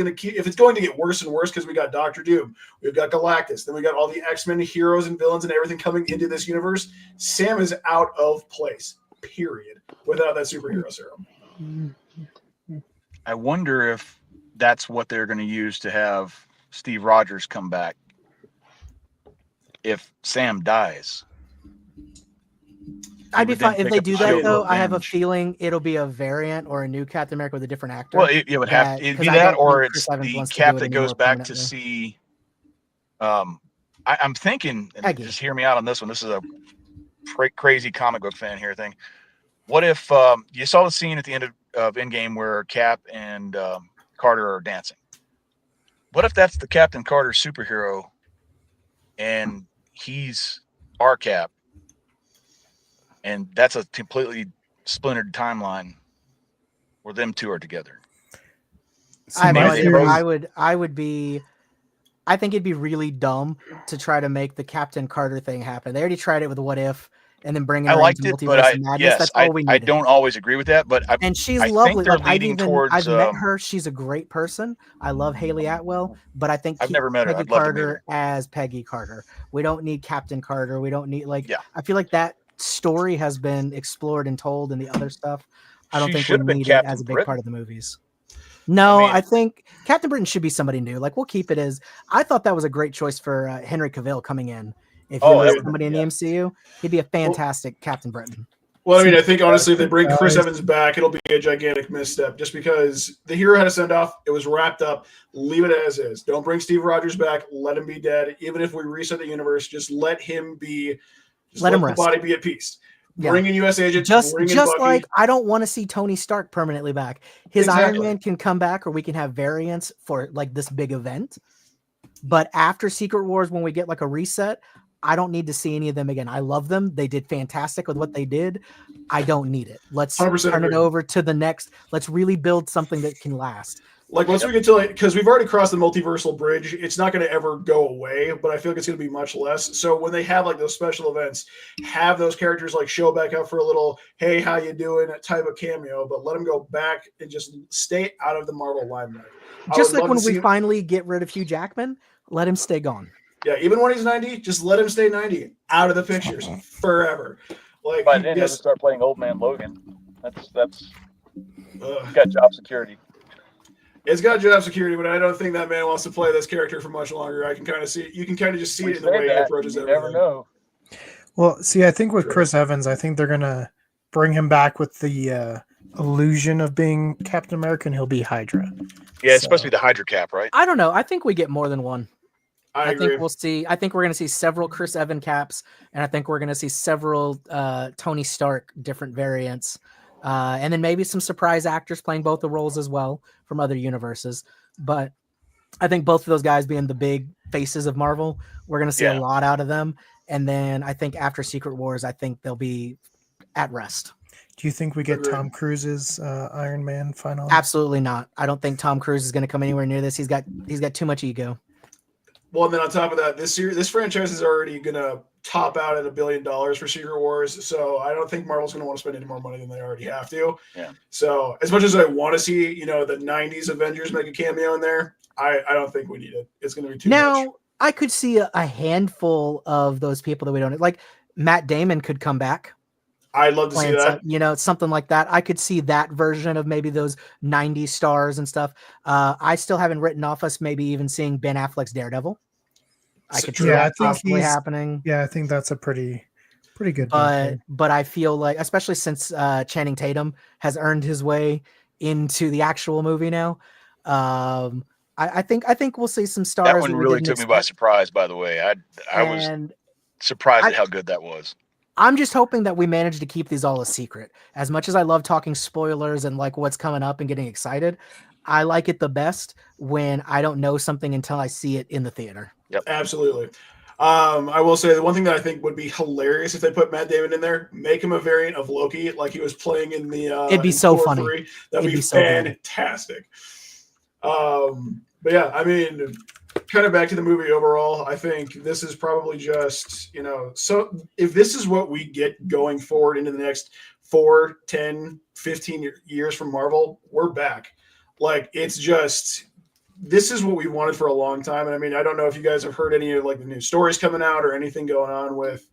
going to get worse and worse because we got Doctor Doom, we've got Galactus, then we got all the X-Men heroes and villains and everything coming into this universe. Sam is out of place, period, without that superhero serum. I wonder if that's what they're going to use to have Steve Rogers come back if Sam dies. I'd be would then fine if pick they up do the that Shield though. I have a Revenge. feeling it'll be a variant or a new Captain America with a different actor. Well, it would have it'd 'cause be I that, don't or think it's Chris Evans the wants to Cap do it that goes anymore back to permanently. see. I'm thinking, and Peggy. just hear me out on this one. This is a crazy comic book fan here thing. What if you saw the scene at the end of Endgame where Cap and Carter are dancing? What if that's the Captain Carter superhero, and he's our Cap, and that's a completely splintered timeline where them two are together? See, I have no my Maybe idea. theory- I would be. I think it'd be really dumb to try to make the Captain Carter thing happen. They already tried it with What If, and then bringing I her liked into it, but Multiverse of Madness. That's all we I needed. don't always agree with that, but And she's I think lovely. they're Like, I've leading towards, met her. She's a great person. I love Haley Atwell, but I think I've keep never met her. Peggy I'd love to meet Carter her. as Peggy Carter. We don't need Captain Carter. We don't need Yeah. I feel like that story has been explored and told in the other stuff. I don't She think should we have been need it Captain as a big Britain. part of the movies. No, I I think Captain Britain should be somebody new. Like, we'll keep it as. I thought that was a great choice for Henry Cavill coming in. If he Oh, was that would've somebody in been- the MCU, he'd be a fantastic Captain Britain. Well, I mean, I think honestly, if they bring Chris Guys. Evans back, it'll be a gigantic misstep just because the hero had a send off. It was wrapped up. Leave it as is. Don't bring Steve Rogers back. Let him be dead. Even if we reset the universe, just let him be. Just Let him the rest. body be at peace. Yeah. Bring in U.S. Agent. Just bring in Bucky. like I don't want to see Tony Stark permanently back. His Iron Exactly. Man can come back, or we can have variants for like this big event. But after Secret Wars, when we get like a reset, I don't need to see any of them again. I love them. They did fantastic with what they did. I don't need it. Let's 100% turn it agree. over to the next. Let's really build something that can last. Like once we get to because we've already crossed the multiversal bridge, it's not going to ever go away. But I feel like it's going to be much less. So when they have like those special events, have those characters like show back up for a little "Hey, how you doing?" type of cameo, but let them go back and just stay out of the Marvel limelight. I Just would like love when to we see- finally get rid of Hugh Jackman, let him stay gone. Yeah, even when he's 90, just let him stay 90, out of the pictures forever. Like, By then, yes, just start playing Old Man Logan. That's ugh. got job security. It's got job security, but I don't think that man wants to play this character for much longer. I can kind of see, you can kind of just see We it in the say way he that, approaches you everything. never know. Well, see, I think with Sure. Chris Evans, I think they're gonna bring him back with the illusion of being Captain America, and he'll be Hydra. Yeah, it's supposed to So- be the Hydra Cap, right? I don't know. I think we get more than one. I agree. think we'll see. I think we're going to see several Chris Evans caps, and I think we're going to see several Tony Stark different variants, and then maybe some surprise actors playing both the roles as well from other universes. But I think both of those guys being the big faces of Marvel, we're going to see Yeah. a lot out of them. And then I think after Secret Wars, I think they'll be at rest. Do you think we get Agreed. Tom Cruise's Iron Man finally? Absolutely not. I don't think Tom Cruise is going to come anywhere near this. He's got too much ego. Well, and then on top of that, this franchise is already going to top out at $1 billion for Secret Wars. So I don't think Marvel's going to want to spend any more money than they already have to. Yeah. So as much as I want to see, the 90s Avengers make a cameo in there, I don't think we need it. It's going to be too Now, much. I could see a handful of those people that we don't like. Matt Damon could come back. I'd love to see that. Something like that. I could see that version of maybe those 90s stars and stuff. I still haven't written off us maybe even seeing Ben Affleck's Daredevil. I could see Yeah, I that think possibly he's- happening. Yeah, I think that's a pretty good. But I feel like, especially since Channing Tatum has earned his way into the actual movie now, I think we'll see some stars. That one we really didn't took me by expect. surprise, by the way. I was And surprised at how good that was. I'm just hoping that we manage to keep these all a secret. As much as I love talking spoilers and like what's coming up and getting excited, I like it the best when I don't know something until I see it in the theater. Absolutely. I will say the one thing that I think would be hilarious if they put Matt Damon in there, make him a variant of Loki, like he was playing in the. It'd be in so Thor funny. 3. That'd It'd be be so good. fantastic. But yeah, I mean, kind of back to the movie overall, I think this is probably just, so if this is what we get going forward into the next 4, 10, 15 years from Marvel, we're back. Like, it's just, this is what we wanted for a long time. And I mean, I don't know if you guys have heard any of like the new stories coming out or anything going on with,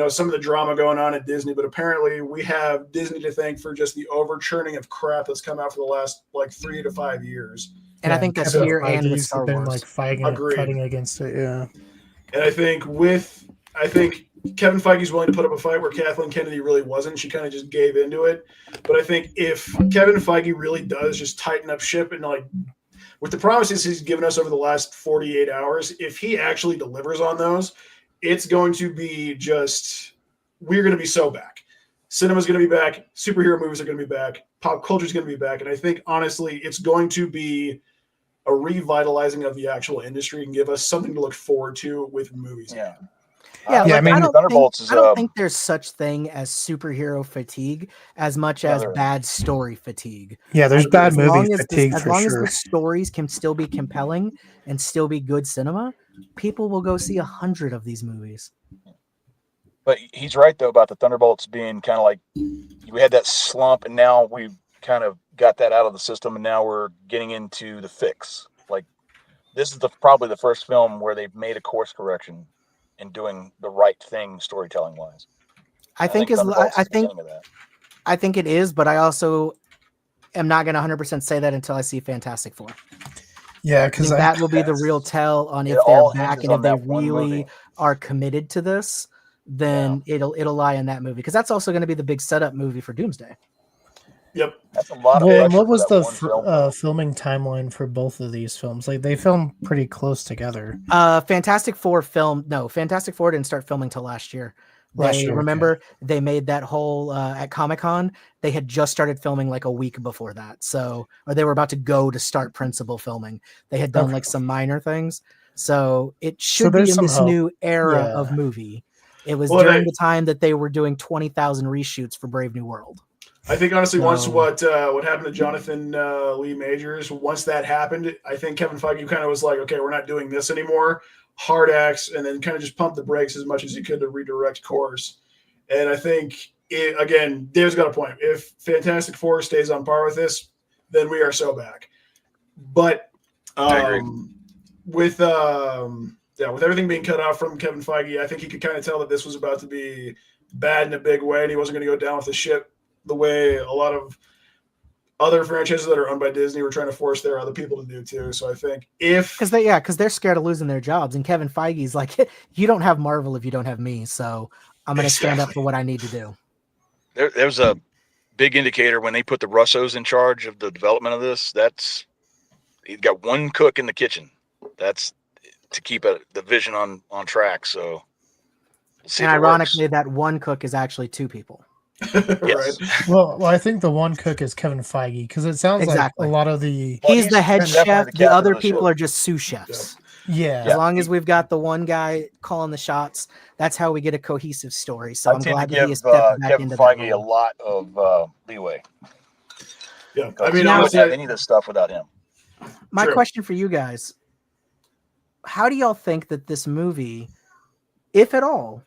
some of the drama going on at Disney, but apparently we have Disney to thank for just the over-churning of crap that's come out for the last like 3 to 5 years. And I think that's Kevin here and with Feige's Star been Wars. like fighting against it. Yeah. And I think Kevin Feige's willing to put up a fight where Kathleen Kennedy really wasn't. She kind of just gave into it. But I think if Kevin Feige really does just tighten up ship and like with the promises he's given us over the last 48 hours, if he actually delivers on those, it's going to be just, we're going to be so back. Cinema's going to be back. Superhero movies are going to be back. Pop culture is going to be back. And I think, honestly, it's going to be a revitalizing of the actual industry and give us something to look forward to with movies. Yeah. Yeah, Yeah, like, I mean, I don't think there's such thing as superhero fatigue as much as bad story fatigue. Yeah, there's Like, bad as long movie as fatigue as for long sure. as the stories can still be compelling and still be good cinema, people will go see 100 of these movies. But he's right though about the Thunderbolts being kind of like we had that slump, and now we've kind of got that out of the system, and now we're getting into the fix. Like this is probably the first film where they've made a course correction in doing the right thing storytelling wise. I think it is, but I also am not going to 100% say that until I see Fantastic Four. Yeah, I think that will be the real tell on if they're back and if they really are committed to this. Then it'll lie in that movie because that's also going to be the big setup movie for Doomsday. Yep, that's a lot of. Well, what was the filming timeline for both of these films? Like they filmed pretty close together. Fantastic Four didn't start filming till last year. Remember, they made that whole at Comic-Con. They had just started filming like a week before that, or they were about to go to start principal filming. They had done like some minor things, so it should be in this new era of movie. It was during the time that they were doing 20,000 reshoots for Brave New World. I think honestly, once what happened to Jonathan Lee Majors, once that happened, I think Kevin Feige kind of was like, okay, we're not doing this anymore. Hard axe, and then kind of just pump the brakes as much as he could to redirect course. And I think, again, Dave's got a point. If Fantastic Four stays on par with this, then we are so back. But I agree. With everything being cut off from Kevin Feige, I think he could kind of tell that this was about to be bad in a big way, and he wasn't going to go down with the ship the way a lot of other franchises that are owned by Disney were trying to force their other people to do too. So I think because they're scared of losing their jobs, and Kevin Feige's like, you don't have Marvel if you don't have me, so I'm going to stand up for what I need to do. There's a big indicator when they put the Russos in charge of the development of this. That's you've got one cook in the kitchen. That's to keep the vision on track. So, and ironically, that one cook is actually two people. Right. Well, I think the one cook is Kevin Feige because it sounds like a lot of he's the head chef. The other people are just sous chefs. Yeah. As long as we've got the one guy calling the shots, that's how we get a cohesive story. So I'm glad that he has stepped back into that. Kevin Feige a lot of leeway. Yeah, I mean, I don't have any of this stuff without him. My question for you guys: how do y'all think that this movie, if at all,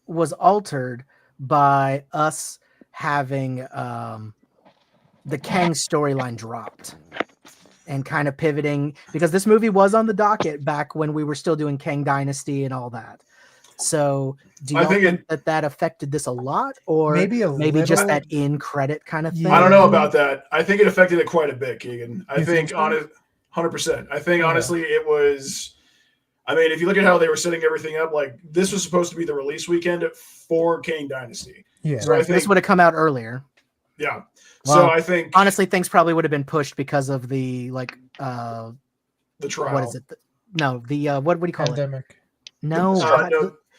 was altered by us having the Kang storyline dropped and kind of pivoting, because this movie was on the docket back when we were still doing Kang Dynasty and all that. So do you think that affected this a lot, or maybe just that in credit kind of thing? I don't know about that. I think it affected it quite a bit, Keegan. I think 100%. I think honestly it was. I mean, if you look at how they were setting everything up, like this was supposed to be the release weekend for Kang Dynasty. Yeah, so I think this would have come out earlier. Yeah. Well, so I think honestly, things probably would have been pushed because of the the trial. What is it? No, the what do you call pandemic. No,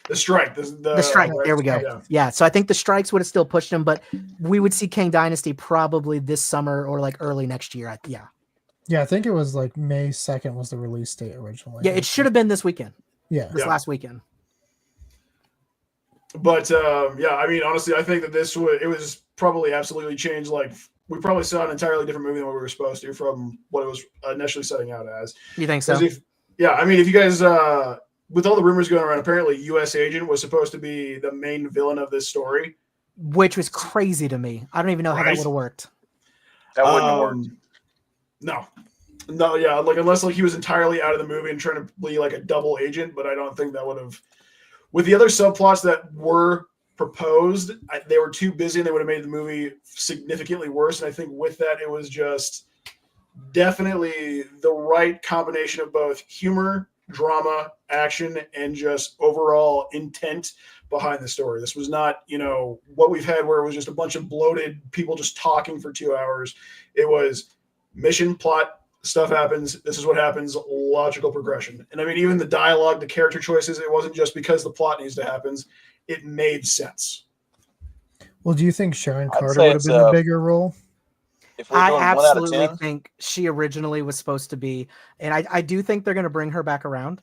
the strike. the strike. There we go. Yeah. So I think the strikes would have still pushed him, but we would see King Dynasty probably this summer or like early next year. Yeah. Yeah, I think it was like May 2nd was the release date originally. Yeah, it should have been this weekend. Yeah. This last weekend. But I mean, honestly, I think that it was probably absolutely changed. Like, we probably saw an entirely different movie than what we were supposed to from what it was initially setting out as. You think so? I mean, if you guys, with all the rumors going around, apparently U.S. Agent was supposed to be the main villain of this story, which was crazy to me. I don't even know how that would have worked. That wouldn't have worked. No, yeah, like unless like he was entirely out of the movie and trying to be like a double agent, but I don't think that would have. With the other subplots that were proposed, they were too busy and they would have made the movie significantly worse. And I think with that, it was just definitely the right combination of both humor, drama, action, and just overall intent behind the story. This was not, what we've had where it was just a bunch of bloated people just talking for 2 hours. It was mission, plot, stuff happens. This is what happens. Logical progression. And I mean, even the dialogue, the character choices, it wasn't just because the plot needs to happen. It made sense. Well, do you think Sharon Carter would have been a bigger role? I absolutely think she originally was supposed to be, and I do think they're going to bring her back around.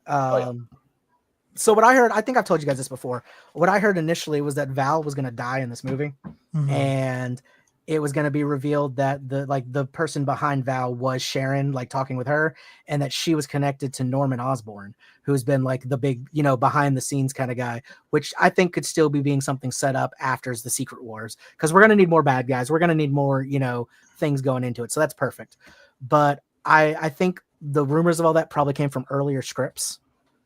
So what I heard, I think I've told you guys this before. What I heard initially was that Val was going to die in this movie, and it was going to be revealed that the person behind Val was Sharon, like talking with her, and that she was connected to Norman Osborn, who's been like the big, behind the scenes kind of guy, which I think could still be being something set up after the Secret Wars, because we're going to need more bad guys. We're going to need more, things going into it. So that's perfect. But I think the rumors of all that probably came from earlier scripts.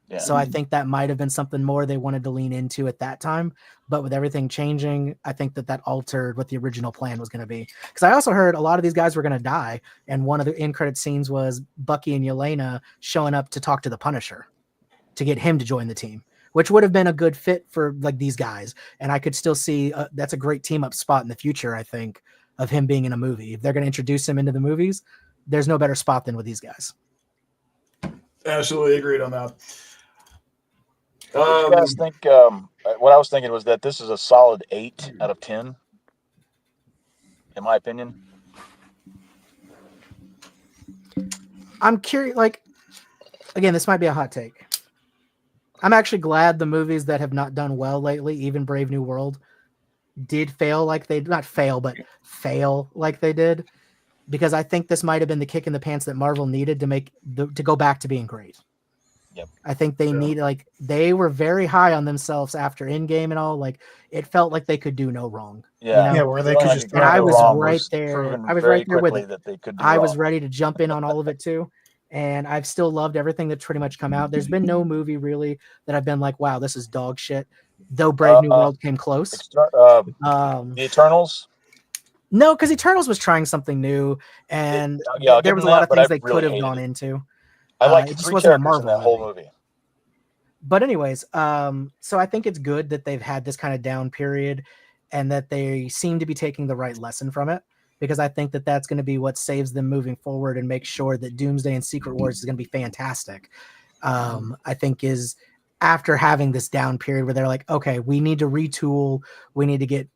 Yeah. So I think that might have been something more they wanted to lean into at that time. But with everything changing, I think that altered what the original plan was going to be. Because I also heard a lot of these guys were going to die. And one of the in-credit scenes was Bucky and Yelena showing up to talk to the Punisher to get him to join the team, which would have been a good fit for like these guys. And I could still see that's a great team-up spot in the future, I think, of him being in a movie. If they're going to introduce him into the movies, there's no better spot than with these guys. Absolutely agreed on that. You guys think what I was thinking was that this is a solid 8 out of 10, in my opinion. I'm curious, again, this might be a hot take. I'm actually glad the movies that have not done well lately, even Brave New World, did fail like they fail like they did, because I think this might have been the kick in the pants that Marvel needed to go back to being great. Yep. I think they need they were very high on themselves after Endgame and all. It felt like they could do no wrong. Yeah, where they could just. And I was right there. I was right there with it. I was ready to jump in on all of it too, and I've still loved everything that's pretty much come out. There's been no movie really that I've been like, wow, this is dog shit. Though Brave New World came close. The Eternals. No, because Eternals was trying something new, and there was a lot of things they could have gone into. I like the 3 characters in that whole movie. But anyways, so I think it's good that they've had this kind of down period and that they seem to be taking the right lesson from it, because I think that that's going to be what saves them moving forward and make sure that Doomsday and Secret Wars is going to be fantastic. I think is after having this down period where they're like, okay, we need to retool. We need to get,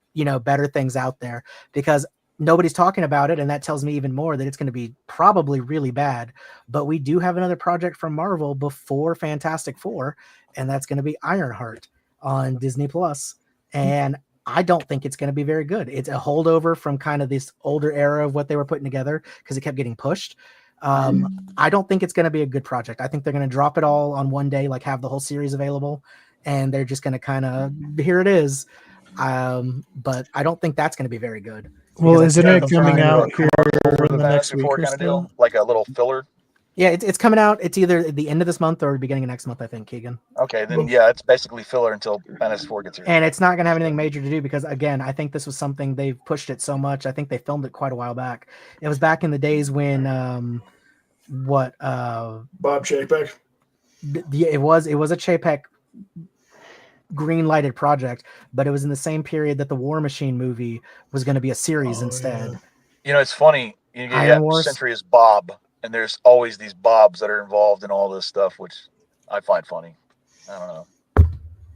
better things out there, because nobody's talking about it, and that tells me even more that it's going to be probably really bad. But we do have another project from Marvel before Fantastic Four, and that's going to be Ironheart on Disney Plus. And I don't think it's going to be very good. It's a holdover from kind of this older era of what they were putting together because it kept getting pushed. I don't think it's going to be a good project. I think they're going to drop it all on one day, have the whole series available, and they're just going to kind of, here it is. But I don't think that's going to be very good. Well, isn't it coming out here in the next week or so? Like a little filler? Yeah, it's coming out. It's either at the end of this month or the beginning of next month, I think, Keegan. Okay, then it's basically filler until Fantastic Four gets here. And it's not going to have anything major to do because, again, I think this was something they've pushed it so much. I think they filmed it quite a while back. It was back in the days when, Bob Chapek? It was a Chapek green-lighted project, but it was in the same period that the War Machine movie was going to be a series instead. Yeah. It's funny. You get Century is Bob, and there's always these Bobs that are involved in all this stuff, which I find funny. I don't know.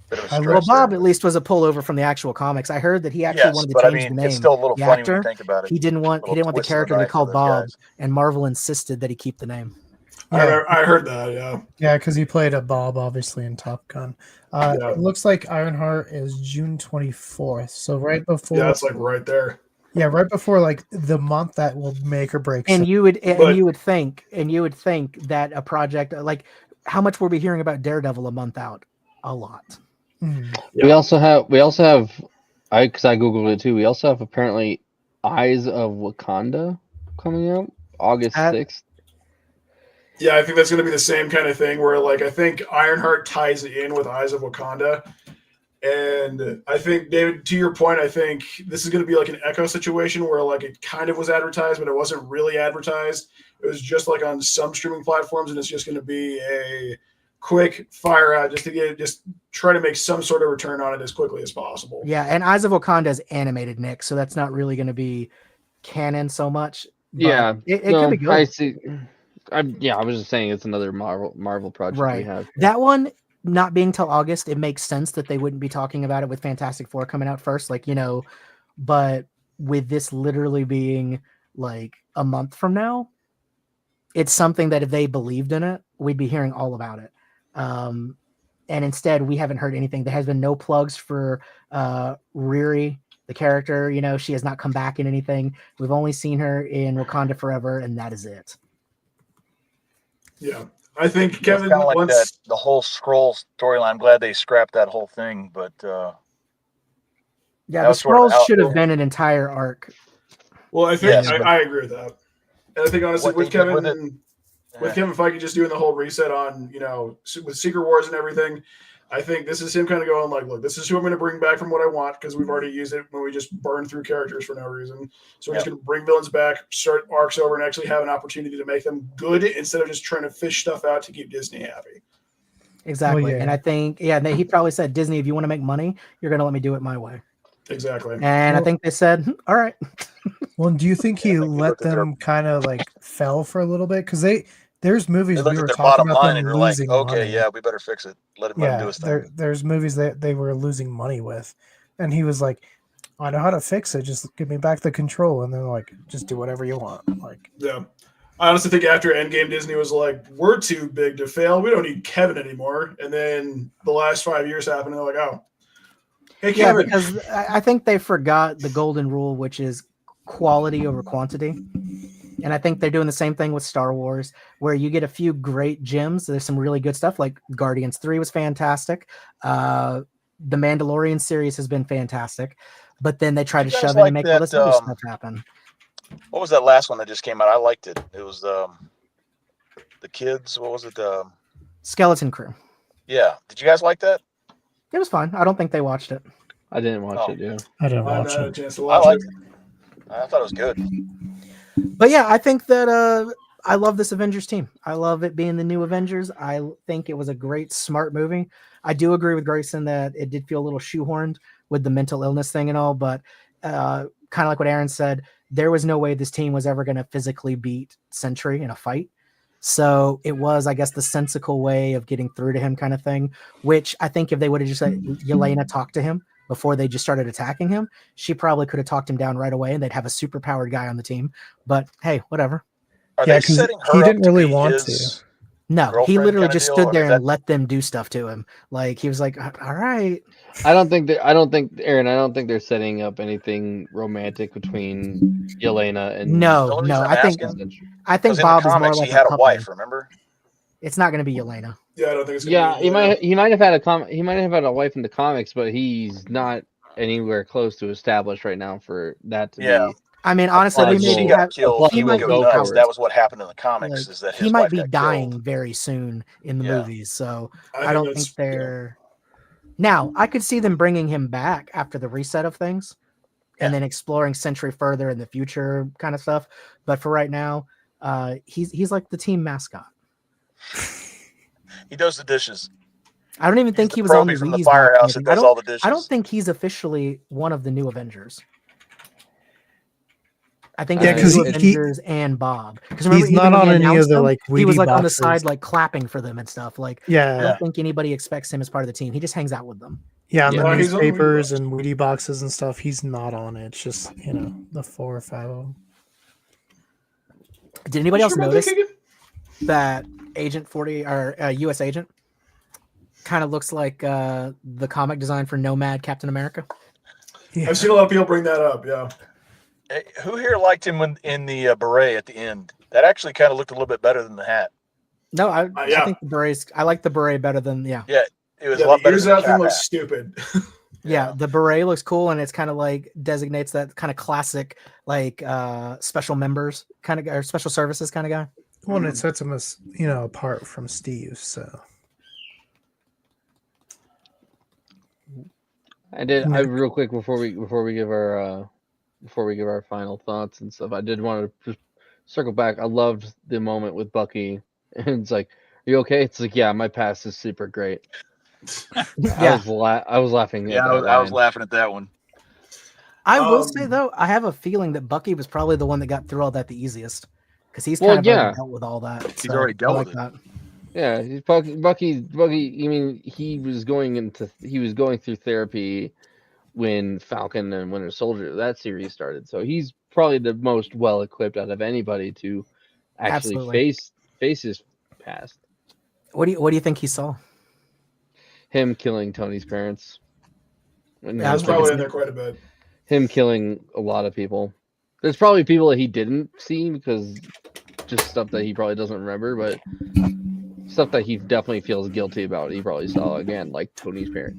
Bit of a I stretch Well, Bob there. at least was a pullover from the actual comics. I heard that he actually Yes, wanted to but I change the mean, name. it's still a little the funny when you actor, think about it. he didn't want Little the twist of the character to be knife for called those Bob, guys. and Marvel insisted that he keep the name. Yeah, I heard that. Yeah. yeah, because he played a Bob, obviously, in Top Gun. Yeah. It looks like Ironheart is June 24th, so right before. Yeah, it's like right there. Yeah, right before like the month that will make or break. And you would But- you would think that a project like how much were we hearing about Daredevil a month out? A lot. Mhm. Yeah. We also have because I googled it too. We also have apparently Eyes of Wakanda coming out August That- 6th. Yeah, I think that's going to be the same kind of thing where, like, I think Ironheart ties in with Eyes of Wakanda. And I think, David, to your point, I think this is going to be like an Echo situation where, like, it kind of was advertised, but it wasn't really advertised. It was just like on some streaming platforms, and it's just going to be a quick fire out just try to make some sort of return on it as quickly as possible. Yeah, and Eyes of Wakanda is animated, Nick, so that's not really going to be canon so much. But Yeah, it could be good. I see. I was just saying it's another Marvel project we Right. have. That one not being till August, it makes sense that they wouldn't be talking about it with Fantastic Four coming out first, but with this literally being like a month from now, it's something that if they believed in it, we'd be hearing all about it. And instead, we haven't heard anything. There has been no plugs for Riri, the character. She has not come back in anything. We've only seen her in Wakanda Forever, and that is it. Yeah. I think It's Kevin, kind of like once that, the whole scroll storyline. I'm glad they scrapped that whole thing, but Yeah, That the was sort of scrolls out should have there. been an entire arc. well, I think Yes, but- I agree with that. And I think honestly What with they did Kevin with with Kevin Feige just doing the whole reset on, with Secret Wars and everything, I think this is him kind of going like, look, this is who I'm going to bring back from what I want because we've already used it when we just burn through characters for no reason. So we're just going to bring villains back, start arcs over, and actually have an opportunity to make them good instead of just trying to fish stuff out to keep Disney happy. Exactly. Well, yeah. And I think, he probably said, Disney, if you want to make money, you're going to let me do it my way. Exactly. And I Well- think they said, all right. Well, do you think he I think they let looked at their- them kind of like fell for a little bit? Because there's they movies looked we at were their talking bottom about line them and they're like, losing okay, money. yeah, we better fix it. Let him do Yeah, his thing. there's movies that they were losing money with, and he was like, "I know how to fix it. Just give me back the control." And they're like, "Just do whatever you want." Like, Yeah. I honestly think after Endgame, Disney was like, we're too big to fail. We don't need Kevin anymore. And then the last 5 years happened. And they're like, oh, hey, Yeah, Kevin. because I think they forgot the golden rule, which is quality over quantity. And I think they're doing the same thing with Star Wars, where you get a few great gems. There's some really good stuff, like Guardians 3 was fantastic. The Mandalorian series has been fantastic. But then they try to You guys shove in and like make all this that, other stuff happen. What was that last one that just came out? I liked it. It was the kids. What was it? Skeleton Crew. Yeah. Did you guys like that? It was fun. I don't think they watched it. I didn't watch Oh. it. Yeah. I didn't I watch haven't had a it. chance to I watch liked it. it. I thought it was good. But yeah, I think that I love this Avengers team. I love it being the new Avengers. I think it was a great, smart movie. I do agree with Grayson that it did feel a little shoehorned with the mental illness thing and all, but kind of like what Aaron said, there was no way this team was ever going to physically beat Sentry in a fight. So it was, I guess, the sensical way of getting through to him kind of thing, which I think if they would have just let Yelena talk to him before they just started attacking him, she probably could have talked him down right away and they'd have a super powered guy on the team. But hey, whatever. Are Yeah, they 'cause setting her he up didn't to really be want his No, he girlfriend literally kinda just deal, stood or there is and that- let them do stuff to him. Like he was like, all right. I don't think they're setting up anything romantic between Yelena and The No, only reason I'm I think asking, I think because in Bob the is more comics like he had a puppy. wife, remember? It's not going to be Yelena. Yeah, I don't think it's going Yeah, to be. he might have had a wife in the comics, but he's not anywhere close to established right now for that to Yeah. be. I mean, honestly, Like, we She maybe got have. killed. he He would might go be nuts. out. That was what happened in the comics. Like, Is that he his might wife be got dying killed. very soon in the Yeah. movies, so I think don't that's- think they're. Now, I could see them bringing him back after the reset of things, and then exploring Sentry further in the future, kind of stuff. But for right now, he's like the team mascot. He does the dishes. I don't even think He's he the was on the probie from the Reeves block or firehouse that anything. does all the dishes. I don't think he's officially one of the new Avengers. I think Yeah, it's 'cause the he- Avengers and Bob. Because remember, He's not even when on they any of announced the him, like he was Wheatie like on the boxes. side, like clapping for them and stuff. Like, I Yeah. don't think anybody expects him as part of the team. He just hangs out with them. Yeah, on Yeah. the No, he's on the Wheatie newspapers box. and Wheatie boxes and stuff, he's not on it. It's just, the 4 or 5 of them. Did anybody You else sure about that, notice Keegan? that Agent 40 or U.S. Agent kind of looks like the comic design for Nomad Captain America? Yeah. I've seen a lot of people bring that up. Yeah. Hey, who here liked him in the beret at the end? That actually kind of looked a little bit better than the hat. No, I Yeah. think the berets. I like the beret better than It was Yeah, a lot the better ears than of the that thing cap looks hat. stupid. Yeah, the beret looks cool, and it's kind of like designates that kind of classic, like special members kind of guy or special services kind of guy. Well, and it sets him as, apart from Steve. So I real quick before we give our final thoughts and stuff. I did want to just circle back. I loved the moment with Bucky, and it's like, "Are you okay?" It's like, "Yeah, my past is super great." I Yeah, was laughing. Yeah, at that I was line. laughing at that one. I will say Um, though, I have a feeling that Bucky was probably the one that got through all that the easiest because he's Well, kind of yeah. already dealt with all that. He's already dealt with it. that. Yeah, he's Bucky. I mean, he was going through therapy when Falcon and Winter Soldier that series started. So he's probably the most well equipped out of anybody to actually Absolutely. face his past. What do you think he saw? Him killing Tony's parents. And Yeah, I was It's probably thinking in there quite a bit. him killing a lot of people. There's probably people that he didn't see because just stuff that he probably doesn't remember, but stuff that he definitely feels guilty about. He probably saw again, like Tony's parents.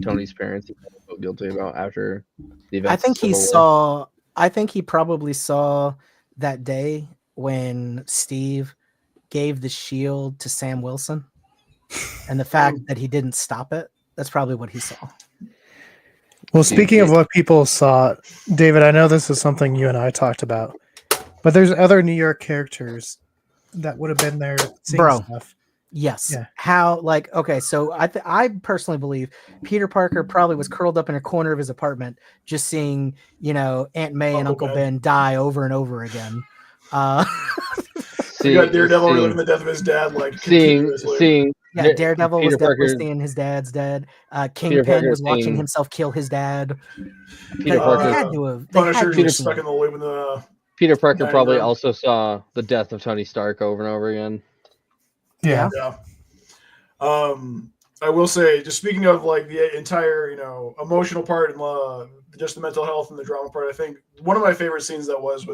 He probably felt guilty about after the events. I think of he Civil War. saw. I think he probably saw that day when Steve gave the shield to Sam Wilson, and the fact that he didn't stop it. That's probably what he saw. Well, speaking of what people saw, David, I know this is something you and I talked about, but there's other New York characters that would have been there seeing Bro. stuff. Yes. Yeah. How okay, so I personally believe Peter Parker probably was curled up in a corner of his apartment just seeing, Aunt May and Uncle Uncle Ben die over and over again. We got Daredevil reliving the death of his dad, like continuously. seeing Yeah, Daredevil Peter was definitely Parker- seeing his dad's dead. Peter Kingpin Parker was watching seeing- himself kill his dad. Peter They Parker. had to have. Punisher Peter- just stuck in the loop in the. Peter Parker Dining probably room. also saw the death of Tony Stark over and over again. Yeah. Yeah. I will say, just speaking of like the entire, emotional part and just the mental health and the drama part, I think one of my favorite scenes was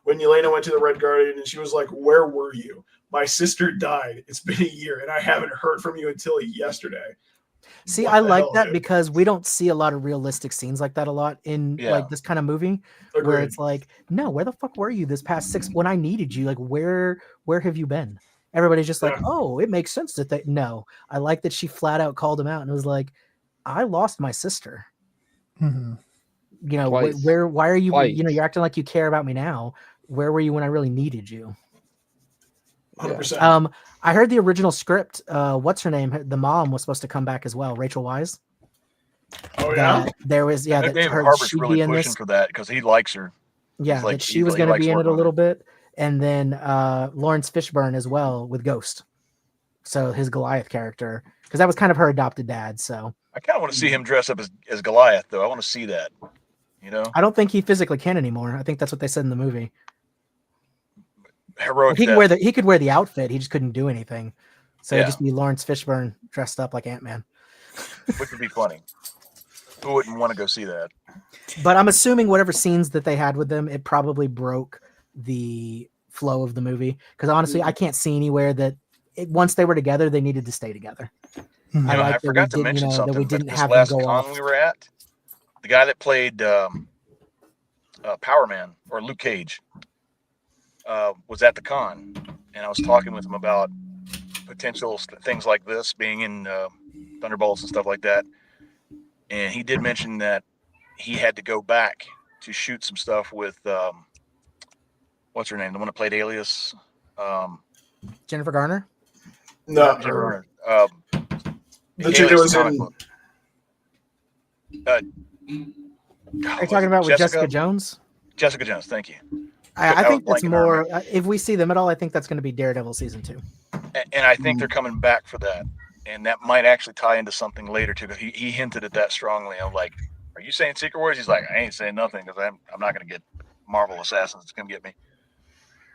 when Yelena went to the Red Guardian and she was like, "Where were you? My sister died. It's been a year and I haven't heard from you until yesterday." See, What I the like hell, that dude? because we don't see a lot of realistic scenes like that a lot in Yeah. like this kind of movie where Agreed. it's like, no, where the fuck were you this past 6 when I needed you? Like, where have you been? Everybody's just like, Yeah. oh, it makes sense that they no. I like that she flat out called him out and was like, I lost my sister. Mhm. Twice. Why are you, Twice. you're acting like you care about me now. Where were you when I really needed you? 100%. I heard the original script. What's her name? The mom was supposed to come back as well, Rachel Wise. Oh yeah. That there was I know that David her Harbour's she'd really be in pushing this. for that because he likes her. Yeah, like- that she he was li- going to likes be in it working a with little her. bit, and then Lawrence Fishburne as well with Ghost. So his Goliath character, because that was kind of her adopted dad. So I kind of want to see him dress up as Goliath, though. I want to see that. I don't think he physically can anymore. I think that's what they said in the movie. Heroic. He could death. he could wear the outfit. He just couldn't do anything. So it'd Yeah. just be Lawrence Fishburne dressed up like Ant-Man. Which would be funny. Who wouldn't want to go see that? But I'm assuming whatever scenes that they had with them, it probably broke the flow of the movie. Because honestly, I can't see anywhere that once they were together, they needed to stay together. Mhm. I like I that we forgot to didn't, mention that something. we but didn't this have them last go con off. we were at, the guy that played Power Man or Luke Cage was at the con, and I was talking with him about potential things like this being in Thunderbolts and stuff like that. And he did mention that he had to go back to shoot some stuff with what's her name, the one that played Alias. Jennifer Garner. No, Jennifer, the chick that was comic in. book. Are you talking about with Jessica Jones? Jessica Jones, thank you. I think that's blanking more. If we see them at all, I think that's going to be Daredevil season 2. And I think they're coming back for that, and that might actually tie into something later too. Because he hinted at that strongly. I'm like, "Are you saying Secret Wars?" He's like, "I ain't saying nothing because I'm not going to get Marvel Assassins. It's going to get me."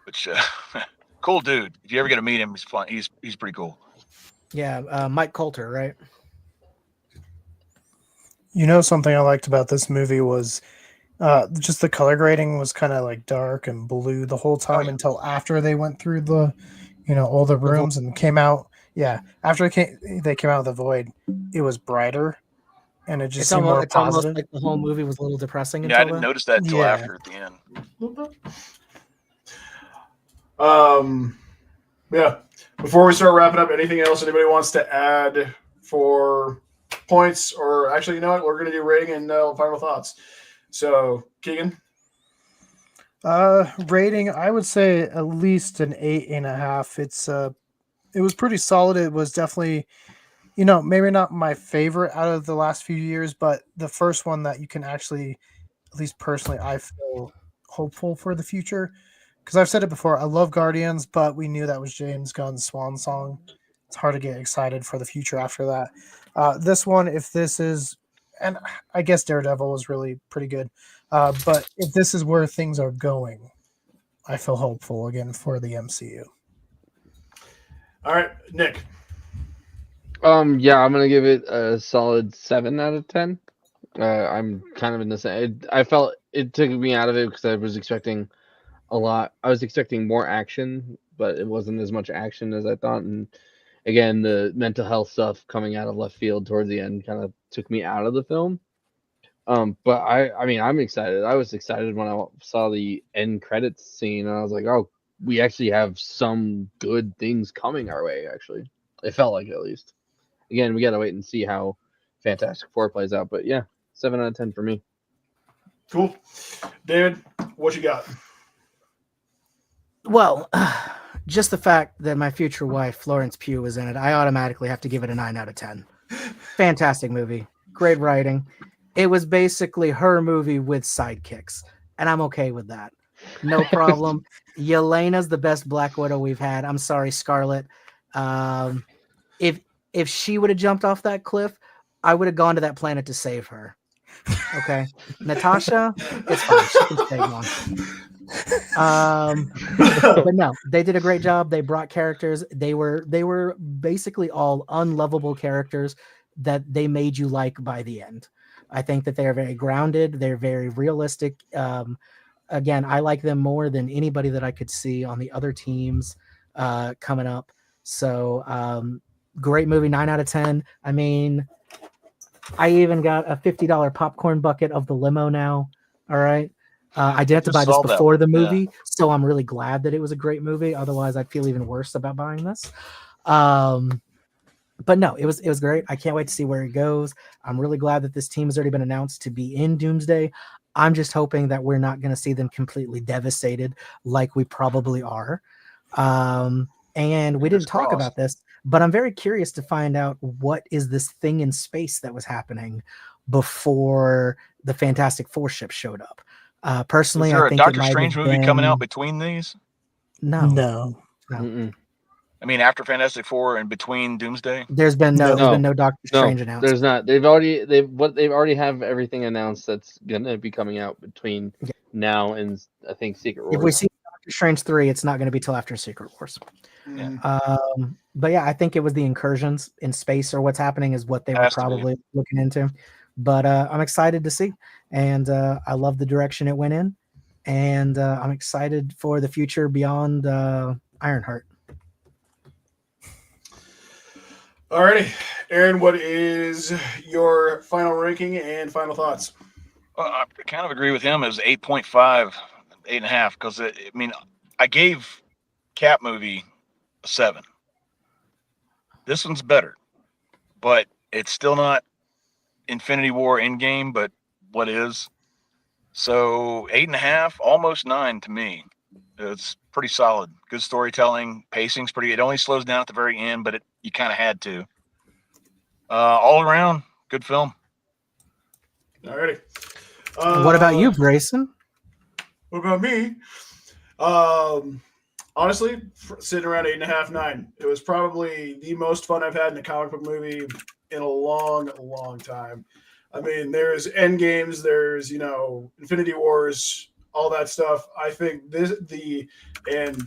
Which cool dude. If you ever get to meet him, he's fun. He's pretty cool. Yeah, Mike Coulter, right? You know, something I liked about this movie was just the color grading was kind of like dark and blue the whole time until after they went through the, all the rooms and came out. Yeah, after they came out of the void, it was brighter, and it just seemed more It's almost positive. like the whole movie was a little depressing. Yeah, I didn't notice that until Yeah. after at the end. Yeah. Before we start wrapping up, anything else anybody wants to add for points? Or actually, you know what? We're going to do rating and final thoughts. So, Keegan? Rating, I would say at least an 8.5. It was pretty solid. It was definitely, maybe not my favorite out of the last few years, but the first one that you can actually, at least personally, I feel hopeful for the future. Because I've said it before, I love Guardians, but we knew that was James Gunn's swan song. It's hard to get excited for the future after that. This one, if this is, and I guess Daredevil was really pretty good, but if this is where things are going, I feel hopeful again for the MCU. All right, Nick. Yeah, I'm gonna give it a solid 7 out of 10. I'm kind of in the same. I felt it took me out of it because I was expecting a lot. I was expecting more action, but it wasn't as much action as I thought. And again, the mental health stuff coming out of left field towards the end kind of took me out of the film. But I mean, I'm excited. I was excited when I saw the end credits scene, and I was like, oh, we actually have some good things coming our way. Actually, it felt like it, at least. Again, we gotta wait and see how Fantastic Four plays out. But yeah, 7 out of 10 for me. Cool. David, what you got? Well, just the fact that my future wife, Florence Pugh, was in it, I automatically have to give it a 9 out of 10. Fantastic movie. Great writing. It was basically her movie with sidekicks, and I'm okay with that. No problem. Yelena's the best Black Widow we've had. I'm sorry, Scarlett. If she would have jumped off that cliff, I would have gone to that planet to save her. Okay. Natasha, it's fine. She can stay gone. But no, they did a great job. They brought characters. They were basically all unlovable characters that they made you like by the end. I think that they are very grounded. They're very realistic. Again, I like them more than anybody that I could see on the other teams coming up. So great movie, 9 out of 10. I mean, I even got a $50 popcorn bucket of the limo now. All right. I did have to buy this before the movie, so I'm really glad that it was a great movie. Otherwise, I'd feel even worse about buying this. But no, it was great. I can't wait to see where it goes. I'm really glad that this team has already been announced to be in Doomsday. I'm just hoping that we're not going to see them completely devastated like we probably are. And we didn't talk about this, but I'm very curious to find out what is this thing in space that was happening before the Fantastic Four ship showed up. Personally, is there I think a Doctor Strange movie coming out between these? No. I mean, after Fantastic Four and between Doomsday, there's been no Doctor Strange announced. There's not. They've already have everything announced that's gonna be coming out between now and I think Secret Wars. If we see Doctor Strange 3, it's not going to be till after Secret Wars. Yeah. But yeah, I think it was the incursions in space or what's happening is what they were probably looking into. But I'm excited to see, and I love the direction it went in, and I'm excited for the future beyond Ironheart. Alrighty, Aaron, what is your final ranking and final thoughts? I kind of agree with him. It was 8.5, 8.5, because I gave Cap movie a 7. This one's better, but it's still not Infinity War Endgame, but what is? So 8.5, almost 9 to me. It's pretty solid. Good storytelling, pacing's pretty. It only slows down at the very end, but you kind of had to. All around, good film. Alrighty. What about you, Grayson? What about me? Honestly, sitting around 8.5, 9. It was probably the most fun I've had in a comic book movie in a long, long time. I mean, there's end games, there's Infinity Wars, all that stuff. I think the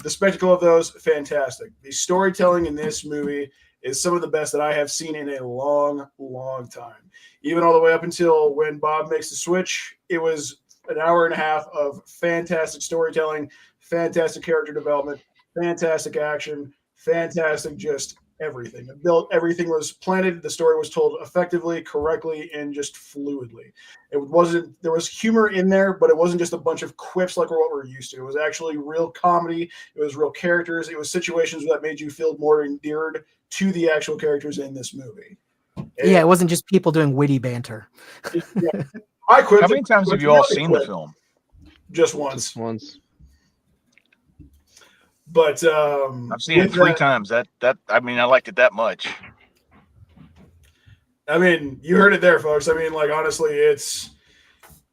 spectacle of those, fantastic. The storytelling in this movie is some of the best that I have seen in a long, long time. Even all the way up until when Bob makes the switch, it was an hour and a half of fantastic storytelling, fantastic character development, fantastic action, fantastic just everything. Everything was planted. The story was told effectively, correctly, and just fluidly. There was humor in there, but it wasn't just a bunch of quips like what we're used to. It was actually real comedy. It was real characters. It was situations that made you feel more endeared to the actual characters in this movie. Yeah, it wasn't just people doing witty banter. Yeah. How many times have you all seen the film? Just once. Just once. But I've seen it 3 times. I liked it that much. I mean, you heard it there, folks. I mean, like, honestly, it's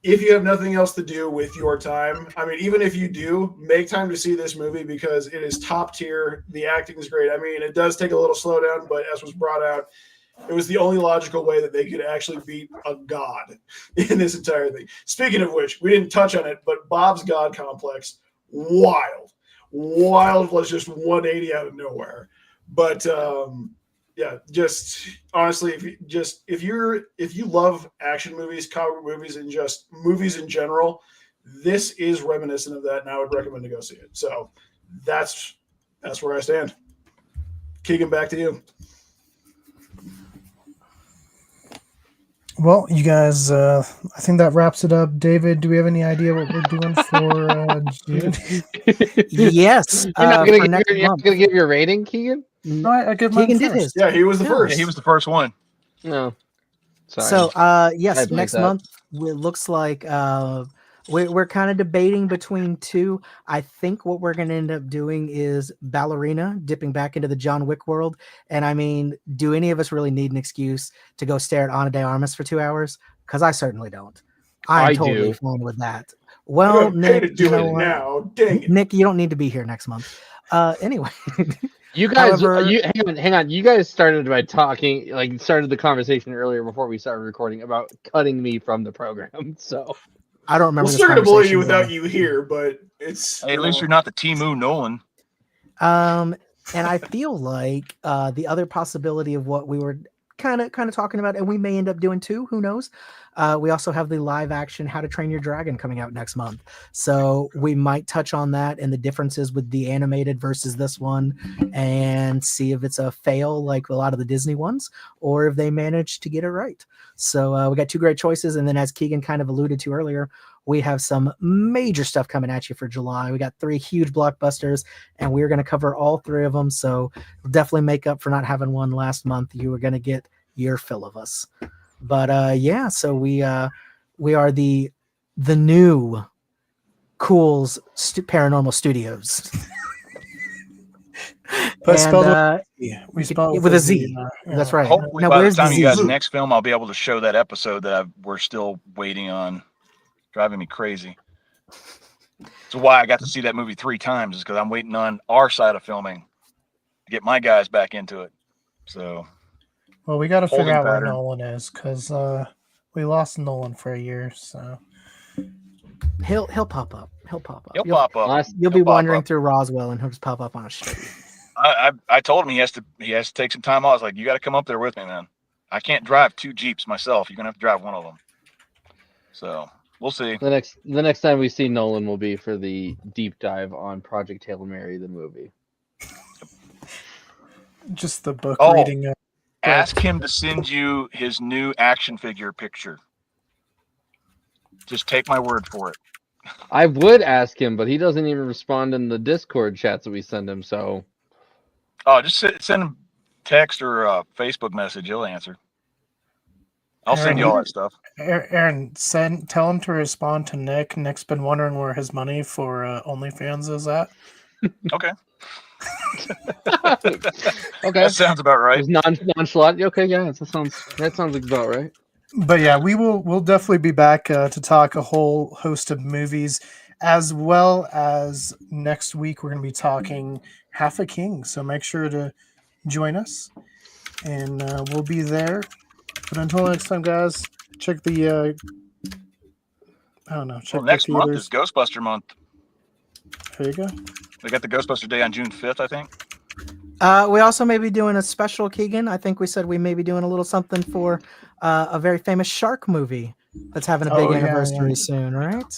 if you have nothing else to do with your time. I mean, even if you do, make time to see this movie because it is top tier. The acting is great. I mean, it does take a little slowdown, but as was brought out, it was the only logical way that they could actually beat a god in this entire thing. Speaking of which, we didn't touch on it, but Bob's God Complex, wild was just 180 out of nowhere. But yeah, just honestly, if you love action movies, comic movies, and just movies in general, this is reminiscent of that, and I would recommend to go see it. So that's where I stand. Keegan, back to you. Well, you guys, I think that wraps it up. David, do we have any idea what we're doing for June? Yes. You're not gonna give your rating, Keegan? No, I give mine Keegan did first. his. Yeah, he was the first. Yeah, he was the first one. No. Sorry. So, yes, I'd like next that. month it looks like we're kind of debating between 2. I think what we're going to end up doing is Ballerina, dipping back into the John Wick world. And I mean, do any of us really need an excuse to go stare at Ana de Armas for 2 hours? Because I certainly don't. I'm I totally do. fine with that. I'm Well, gonna pay to Nick, do you know it what? now. Dang it. Nick, you don't need to be here next month. Anyway. You guys, However- hang on. You guys started by started the conversation earlier before we started recording about cutting me from the program. So I don't remember. We're this still gonna bully you conversation without really. you here, but it's Hey, at least you're not the Timu Nolan. And I feel like the other possibility of what we were kind of talking about, and we may end up doing 2, who knows? We also have the live action How to Train Your Dragon coming out next month. So we might touch on that and the differences with the animated versus this one and see if it's a fail like a lot of the Disney ones or if they managed to get it right. So we got 2 great choices. And then as Keegan kind of alluded to earlier, we have some major stuff coming at you for July. We got 3 huge blockbusters and we're going to cover all 3 of them. So we'll definitely make up for not having one last month. You are going to get your fill of us. But yeah, so we are the new Culz Paranormal Studios. But spelled we spelled with a Z. That's right. Hopefully, Now, by the where's time the you guys Z? next film, I'll be able to show that episode that we're still waiting on. Driving me crazy. So why I got to see that movie 3 times is because I'm waiting on our side of filming to get my guys back into it. So, Well, we got to Holding figure out pattern. where Nolan is because we lost Nolan for a year. So He'll pop up. He'll pop up. he'll pop up. You'll He'll be pop wandering up. through Roswell and he'll just pop up on a street. I told him he has to take some time off. I was like, you got to come up there with me, man. I can't drive 2 Jeeps myself. You're gonna have to drive one of them. So we'll see. the next time we see Nolan will be for the deep dive on Project Hail Mary, the movie. just the book Oh. reading. Ask him to send you his new action figure picture. Just take my word for it. I would ask him, but he doesn't even respond in the Discord chats that we send him. So Oh, just send him text or a Facebook message. He'll answer. I'll send you all that stuff. Aaron, tell him to respond to Nick. Nick's been wondering where his money for OnlyFans is at. Okay. okay, That sounds about right. it's nonchalant. Okay, yeah, that sounds like about right. But yeah, we'll definitely be back to talk a whole host of movies. as well as next week we're going to be talking Half a King. So make sure to join us, and we'll be there. But until next time, guys, check the I don't know. Check Well, the next month is theaters. Ghostbuster month. There you go. We got the Ghostbuster Day on June 5th, I think. We also may be doing a special, Keegan. I think we said we may be doing a little something for a very famous shark movie that's having a big Oh, yeah, anniversary yeah. soon, right?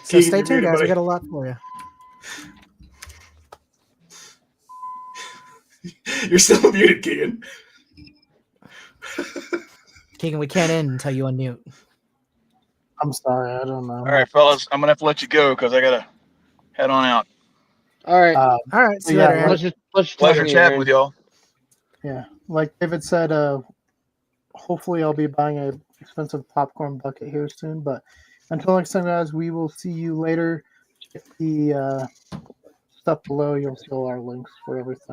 So Keegan, stay you're tuned, muted, guys. We buddy. got a lot for you. You're still muted, Keegan. Keegan, we can't end until you unmute. I'm sorry. I don't know. All right, fellas, I'm gonna have to let you go because I gotta head on out. All right. All right, see you Yeah, later, Aaron. Pleasure Pleasure talking to you, chatting Aaron. with y'all. Yeah, like David said, hopefully I'll be buying an expensive popcorn bucket here soon. But until next time, guys, we will see you later. Check the stuff below. You'll see all our links for everything.